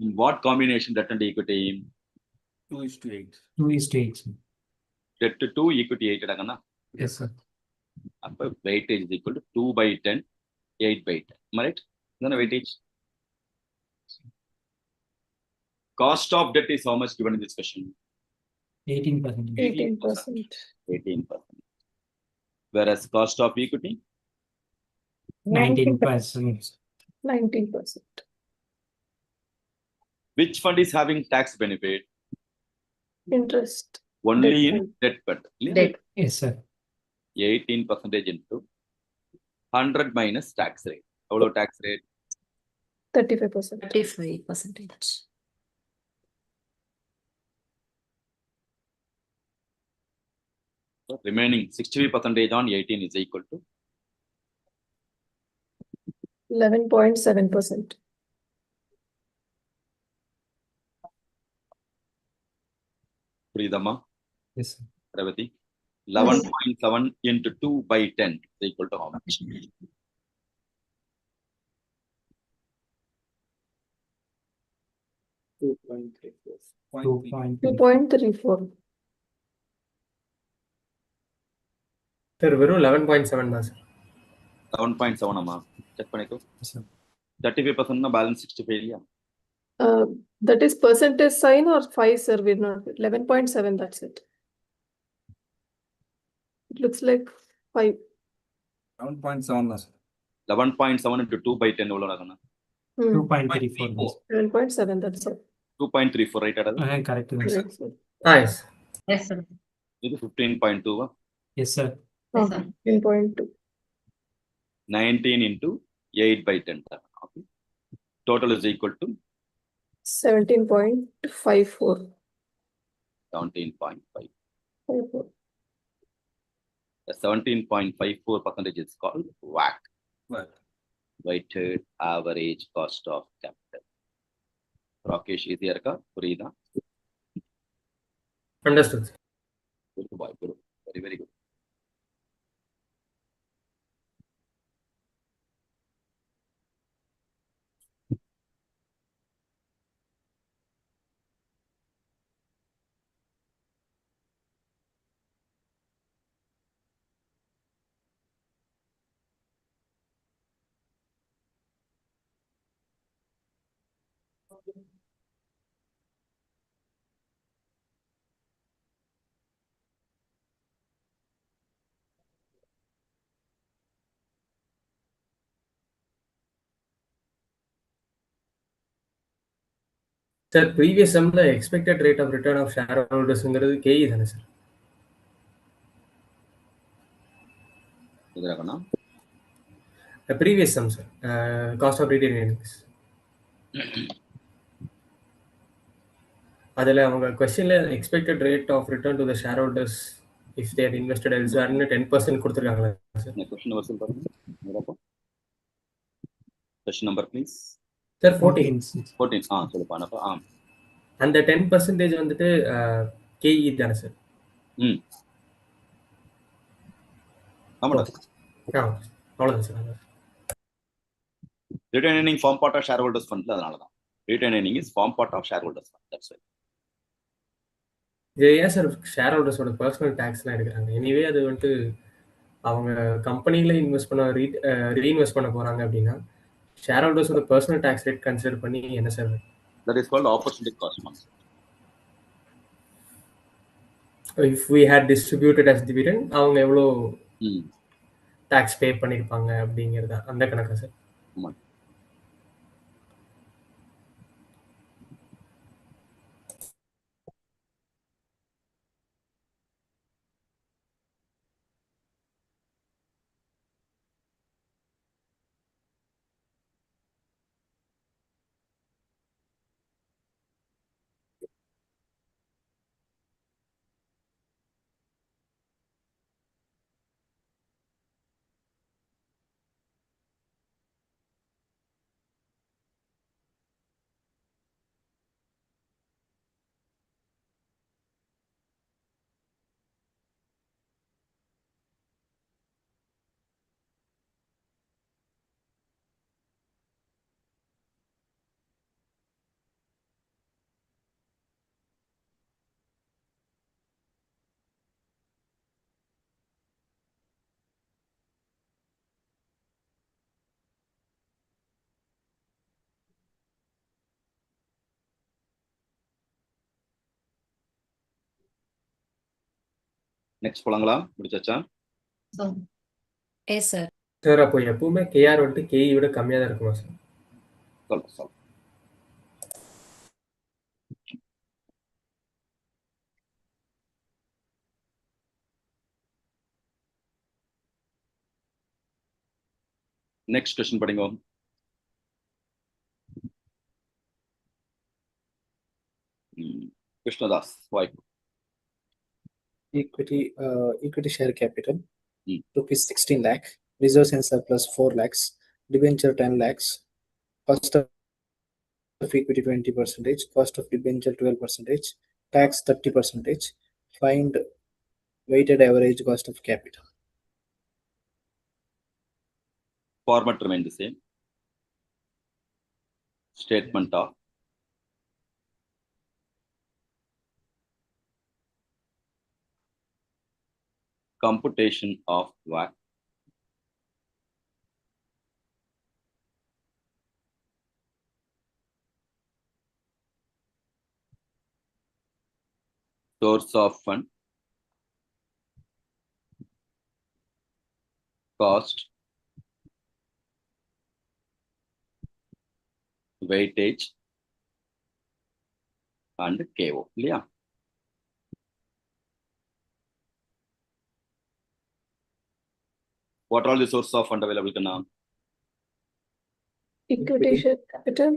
In what combination debt and equity?
2:8.
2:8, sir.
Debt to 2, equity 8 agana.
Yes, sir.
Appa weightage is equal to 2/10, 8/10. Am I right? Then weightage. Cost of debt is how much given in this question?
18%.
18%.
18%. Whereas cost of equity?
19%.
19%.
Which fund is having tax benefit?
Interest.
Only
Debt
in
fund.
debt fund.
Debt.
Yes, sir.
18% into 100 minus tax rate. How low tax rate?
35%.
35%.
So remaining 63% on 18 is equal to
11.7%.
Pridama,
Yes, sir.
Ravati. 11.7 into 2/10 is equal to how much?
2.34.
Sir வெறும் 11.7 தான் sir.
11.7 அம்மா check பண்ணிக்கோ.
Yes, sir.
35% na balance 65 இல்லையா?
That is percentage sign or 5, sir? We're not 11.7. That's it. It looks like 5.
11.7 தான் sir.
11.7 into 2/10 எவ்வளவு ஆகும்னா?
2.34.
7.7. That's it.
2.34 right அடது?
Correct.
Yes,
Sir.
sir.
Nice.
Yes, sir.
இது 15.2 வா?
Yes, sir.
Yes, sir.
15.2.
19 into 8/10. Okay. Total is equal to
17.54.
17.5.
54.
The 17.54% is called WACC.
Right.
Weighted average cost of capital. Rakesh, easy இருக்கா? புரியுதா?
Understood.
Good boy, good. Very, very good.
Sir previous சம்ல expected rate of return of share ஹோல்டர்ஸ்ங்கிறது KE தானே sir?
எதுராகனா?
Previous sum sir, cost of retain earnings. அதில் அவங்க கொஸ்டினில் expected rate of return to the share holders if they had invested elsewhere, 10% கொடுத்திருக்காங்களா sir?
Question number சொல்லுங்க. Question number please.
Sir 14.
14. சொல்லுப்பா அனப்பா.
அந்த 10% வந்துட்டு KE தானே சார்?
ஆமாடா.
அவ்வளோதான் sir.
Retain earning form part of shareholders fund அதனால தான். Retain earning is form part of shareholders fund. That's why.
இது ஏன் சார் ஷேர் ஹோல்டர்ஸோட பர்சனல் டேக்ஸ்லாம் எடுக்கிறாங்க? எனிவே அது வந்துட்டு அவங்க கம்பெனில இன்வெஸ்ட் பண்ண ரீஇன்வெஸ்ட் பண்ண போறாங்க அப்படின்னா ஷேர் ஹோல்டர்ஸோட பர்சனல் டேக்ஸ் ரேட் கன்சிடர் பண்ணி என்ன sir?
That is called opportunity cost.
If we had distributed as dividend, அவங்க எவ்வளோ டாக்ஸ் பே பண்ணியிருப்பாங்க அப்படிங்கிறத அந்த கணக்கா சார்?
நெக்ஸ்ட் போலாங்களா? முடிச்சாச்சா?
Yes sir.
சார் அப்போ எப்பவுமே கேஆர் வந்துட்டு கேஇ விட கம்மியாக தான் இருக்குமா சார்?
சொல்லுங்க. நெக்ஸ்ட் கொஸ்டின் படிங்க. Krishnadas, why?
Equity share capital rupees 16 lakh, reserves and surplus 4 lakhs, debenture 10 lakhs, cost of equity 20%, cost of debenture 12%, tax 30%, find weighted average cost of capital.
Format remain the same. Statement of computation of WACC, source of fund, cost, weightage and KO. Yeah. What are all the sources of fund available now?
Equity share capital,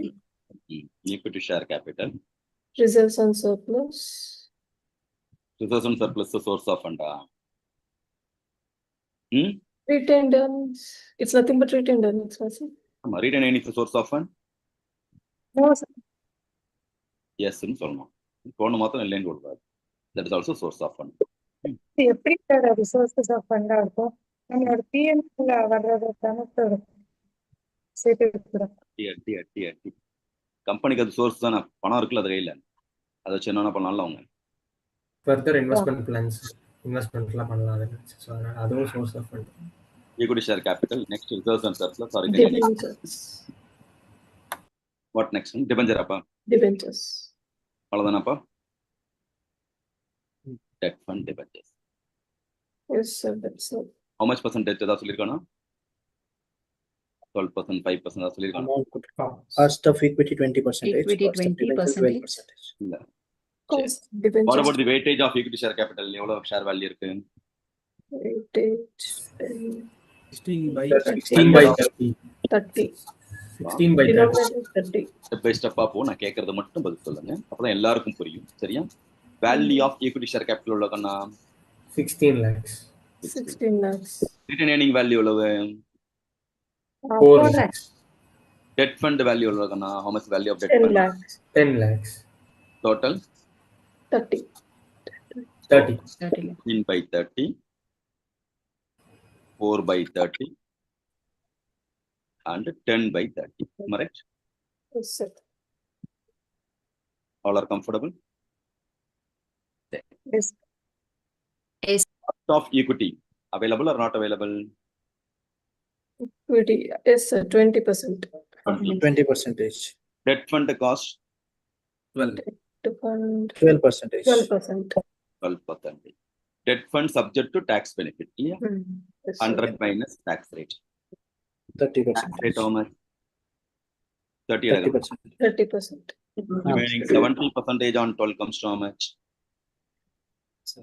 Equity share capital,
reserves and surplus.
Reserves and surplus the source of fund.
Retained earnings. It's nothing but retained earnings, sir.
Retained earnings the source of fund?
No, sir.
Yes, in Solomon. That is also source of fund.
எப்படி sir resources of ஃபண்டா இருக்கும்? நம்மளோட பிஎன்எல்ல வர்றத கணக்கு சேர்த்து வைக்கிறோம்.
கம்பெனிக்கு அது source தானே, பணம் இருக்குல்ல அது கையில், அதை வச்சு என்ன பண்ணலாம் அவங்க
ஃபர்தர் இன்வெஸ்ட்மெண்ட் பிளான்ஸ் இன்வெஸ்ட்மெண்ட்லாம் பண்ணலாம். ஸோ அதனால அதுவும் source of fund.
Equity share capital, next reserves and surplus or
Debentures.
What next? Debenture அப்பா?
Debentures.
அவ்வளோதானப்பா? Debt fund debentures.
Yes, sir. That's all.
How much percentage ஏதாவது சொல்லிருக்கானா? 12%, 5% ஏதாவது சொல்லிருக்கானா?
Cost of equity 20%.
Equity
cost of debenture 12%.
இல்ல.
Cost debentures.
What about the weightage of equity share capital? எவ்வளவு share value இருக்கு?
Weightage
16 by
30.
30.
16 by 30.
Denominator 30.
Step by ஸ்டெப்பா போ, நான் கேட்கறது மட்டும் பதில் சொல்லுங்க, அப்பதான் எல்லாருக்கும் புரியும். சரியா? Value of equity share capital உள்ள கண்ணா
16 lakhs.
16 lakhs.
Return earning value எவ்வளவு?
4
4
lakhs.
டெட் ஃபண்ட் வேல்யூ எவ்வளவுனா? how much value of debt
10
fund?
lakhs.
10 lakhs.
Total
30.
30.
15 by 30, 4 by 30, and 10 by 30. Am I right?
Yes, sir.
All are comfortable?
Yes.
Yes.
Cost of equity available or not available?
Equity. Yes, sir. 20%.
20%.
Debt fund cost
12.
To fund
12%.
12%.
12%. Debt fund subject to tax benefit. Yeah.
Yes, sir.
100 minus tax rate.
30%.
Tax rate how much? 30.
30%.
30%.
Remaining 70% on 12 comes to how much?
8.4.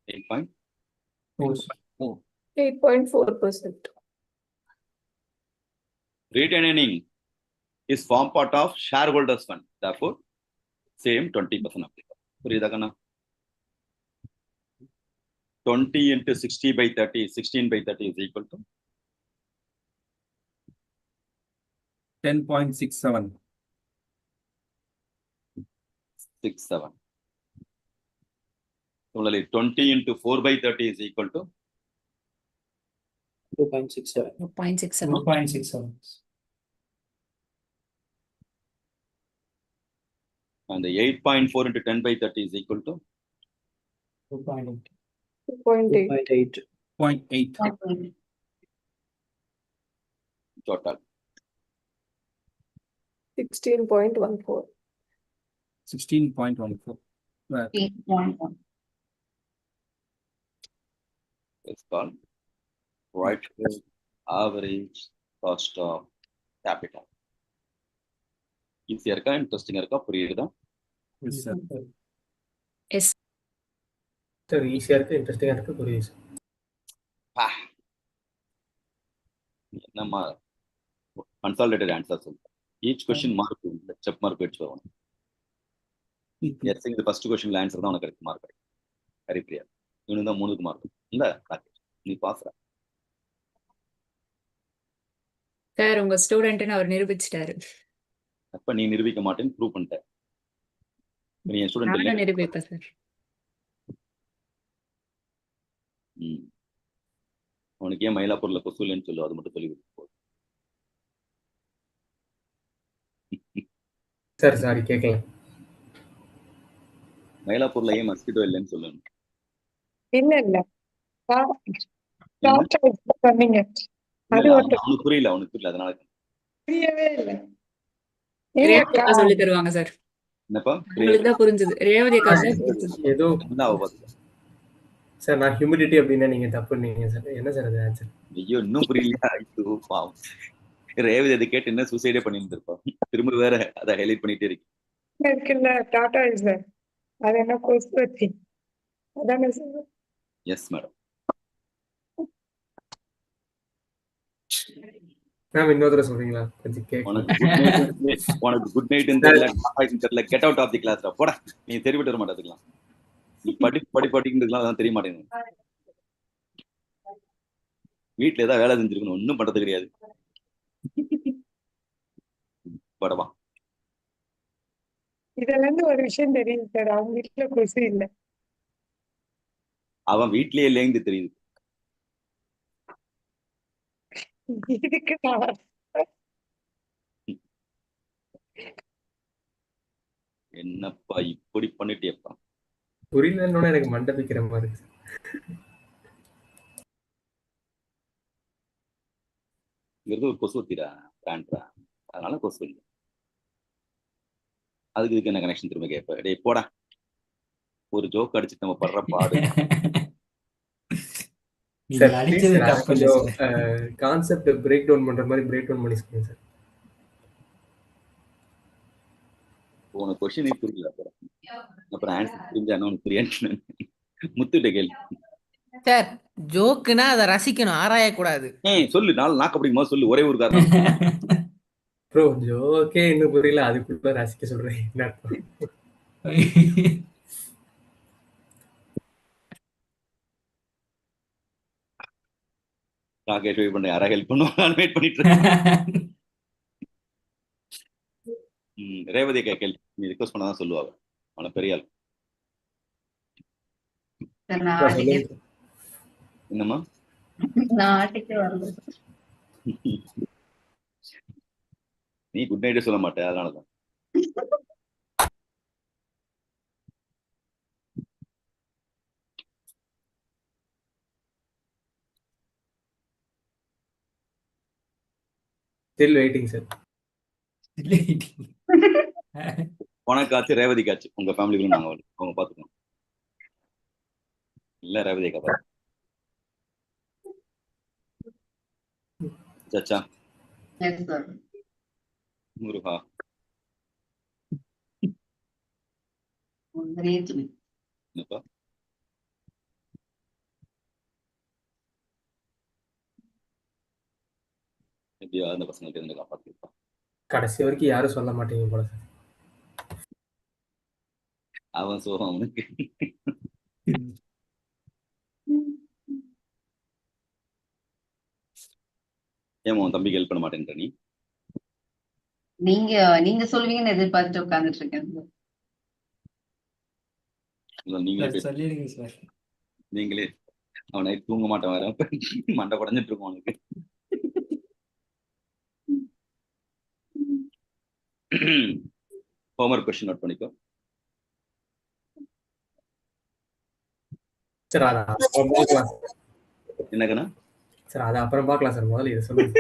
8.4.
8.4%.
Retained earning is form part of shareholders fund. Therefore, same 20% applicable. புரியுதா கண்ணா? 20 into 60 by 30, 16 by 30 is equal to
10.67.
67. Similarly, 20 into 4 by 30 is equal to
2.67.
2.67.
2.67.
and the 8.4 into 10 by 30 is equal to
2.8.
2.8.
0.8.
total.
16.14.
16.14. Right.
8.1.
It's called right average cost of capital. ஈஸியா இருக்கா? இன்ட்ரெஸ்டிங்கா இருக்கா? புரியுதா?
Yes, sir.
Yes.
Sir ஈஸியா இருக்கு, இன்ட்ரெஸ்டிங்கா இருக்கு, புரியுது.
என்னம்மா கன்சாலிடேட்டட் ஆன்சர் சொல்லுங்க. Each question mark step mark வச்சு வரும். எஸ் இந்த ஃபர்ஸ்ட் கொஸ்டின்ல ஆன்சர் தான் உனக்கு கிடைக்கும் மார்க் கிடைக்கும். ஹரிப்ரியா இவனுக்கு தான் 3க்கு மார்க் இல்ல நீ பாஸ்.
சார் உங்க ஸ்டூடெண்ட்னு அவர் நிரூபிச்சிட்டாரு.
அப்ப நீ நிரூபிக்க மாட்டேன்னு ப்ரூவ் பண்ணிட்ட. நீ என் ஸ்டூடெண்ட் இல்ல.
நானும் நிரூபிப்பேன் சார்.
உனக்கு ஏன் மயிலாப்பூர்ல கொசு இல்லைன்னு சொல்லு, அது மட்டும் சொல்லி கொடுத்து.
சார் சாரி கேட்கல.
மயிலாப்பூர்ல ஏன் மஸ்கிட்டோ இல்லைன்னு சொல்லணும்.
இல்ல
இல்ல,
சொன்னீங்க. அது
அவனுக்கு புரியல, அவனுக்கு புரியல, அதனால
புரியவே இல்லை.
ரேவதி அக்கா சொல்லி தருவாங்க சார்.
என்னப்பா
உங்களுக்கு தான் புரிஞ்சது. ரேவதி அக்கா தான் புரிஞ்சது.
ஏதோ
என்ன ஆகும்
சார் நான் ஹியூமிடிட்டி அப்படின்னா நீங்க தப்புன்னீங்க சார். என்ன சார் அது ஆன்சர்?
ஐயோ இன்னும் புரியல. பாவம் ரேவதி அதை கேட்டு என்ன சூசைடே பண்ணிட்டு இருப்பா. திரும்ப வேற அதை ஹைலைட் பண்ணிட்டே இருக்கு.
இருக்குல்ல டாடா இஸ் சார். அது என்ன கோர்ஸ் பத்தி அதானே சார்?
Yes madam.
மேம் இன்னொரு தடவை சொல்றீங்களா? கொஞ்சம் கேட்கல.
உனக்கு குட் நைட் தெரியல, get out of the class போட. நீ தெரிவிட்டு வர மாட்டேதுக்கலாம். நீ படிக்கிறதுலாம் அதான் தெரிய மாட்டேங்குது. வீட்டுல ஏதாவது வேலை செஞ்சிருக்கணும், ஒன்னும் பண்றது கிடையாது. படவா
இதுல இருந்து ஒரு விஷயம் தெரியுது சார், அவங்க வீட்டுல கொசு இல்ல.
அவன் வீட்லயே இல்லைங்க தெரியுது.
இதுக்கு நான்
என்னப்பா இப்படி பண்ணிட்டேப்பா.
புரியலன்னு எனக்கு மண்டை பிக்கிற மாதிரி இருக்கு.
ஒரு கொசு தீரா பிராண்ட்ரா, அதனால கொசு இல்லை. அதுக்கு இதுக்கு என்ன கனெக்ஷன் திரும்ப கேட்ப? டே போடா, ஒரு ஜோக் அடிச்சுட்டு நம்ம படுற பாடு.
கான்செப்ட் பிரேக் டவுன் பண்ற மாதிரி பிரேக் டவுன் பண்ணி சொல்லுங்க சார்.
உனக்கு கொஸ்டினே புரியல, அப்புறம் ஆன்சர் புரிஞ்சா உனக்கு புரியாது. முத்துட்ட கேள்வி
சார். ஜோக்குனா அதை ரசிக்கணும், ஆராயக்கூடாது.
சொல்லு, நாலு நாக்கு அப்படிங்குமா சொல்லு. ஒரே ஒரு காரணம்
ப்ரோ ஜோக்கே இன்னும் புரியல, அதுக்குள்ள ரசிக்க சொல்றேன்.
ராகேஷ் வெயிட் பண்ண யாரா ஹெல்ப் பண்ணுவாங்க வெயிட் பண்ணிட்டு இருக்கேன். ரேவதி கேள்வி நீ ரிக்வஸ்ட் பண்ணாதான் சொல்லுவாங்க. அவன பெரிய ஆள்.
சார் நான் ஆர்டிகல்
என்னம்மா
நான் ஆர்டிகல் வரல.
நீ குட் நைட்டே சொல்ல மாட்டேன், அதனாலதான்.
Still waiting, sir.
உனக்காச்சு ரேவதிக்காச்சு உங்க ஃபேமிலிக்குள்ள நாங்க வரல, அவங்க பாத்துக்கோங்க. இல்ல ரேவதி கதை சச்சா
எஸ் சார்.
முருகா
ரேஜினி
என்னப்பா எப்படியா அந்த பசங்களுக்கு இருந்து காப்பாத்திருப்பா.
கடைசி வரைக்கும் யாரும் சொல்ல மாட்டீங்க போல சார்.
அவன் சோகம் அவனுக்கு. ஏமா உன் தம்பிக்கு ஹெல்ப் பண்ண மாட்டேன்ற நீ?
நீங்க நீங்க சொல்லுவீங்கன்னு எதிர்பார்த்துட்டு உட்கார்ந்துட்டு இருக்கேன் சார்.
நீங்களே
சொல்லிடுங்க சார்.
நீங்களே அவன் நைட் தூங்க மாட்டான் வேற, மண்டை குடஞ்சிட்டு இருக்கும் அவனுக்கு. ஹோம்வொர்க் கொஸ்டின் நோட் பண்ணிக்கோ.
சார் அதை அப்புறம் பார்க்கலாம்.
என்னக்கண்ணா
சார் அதை அப்புறம் பார்க்கலாம் சார், முதல்ல இதை சொல்லுங்க.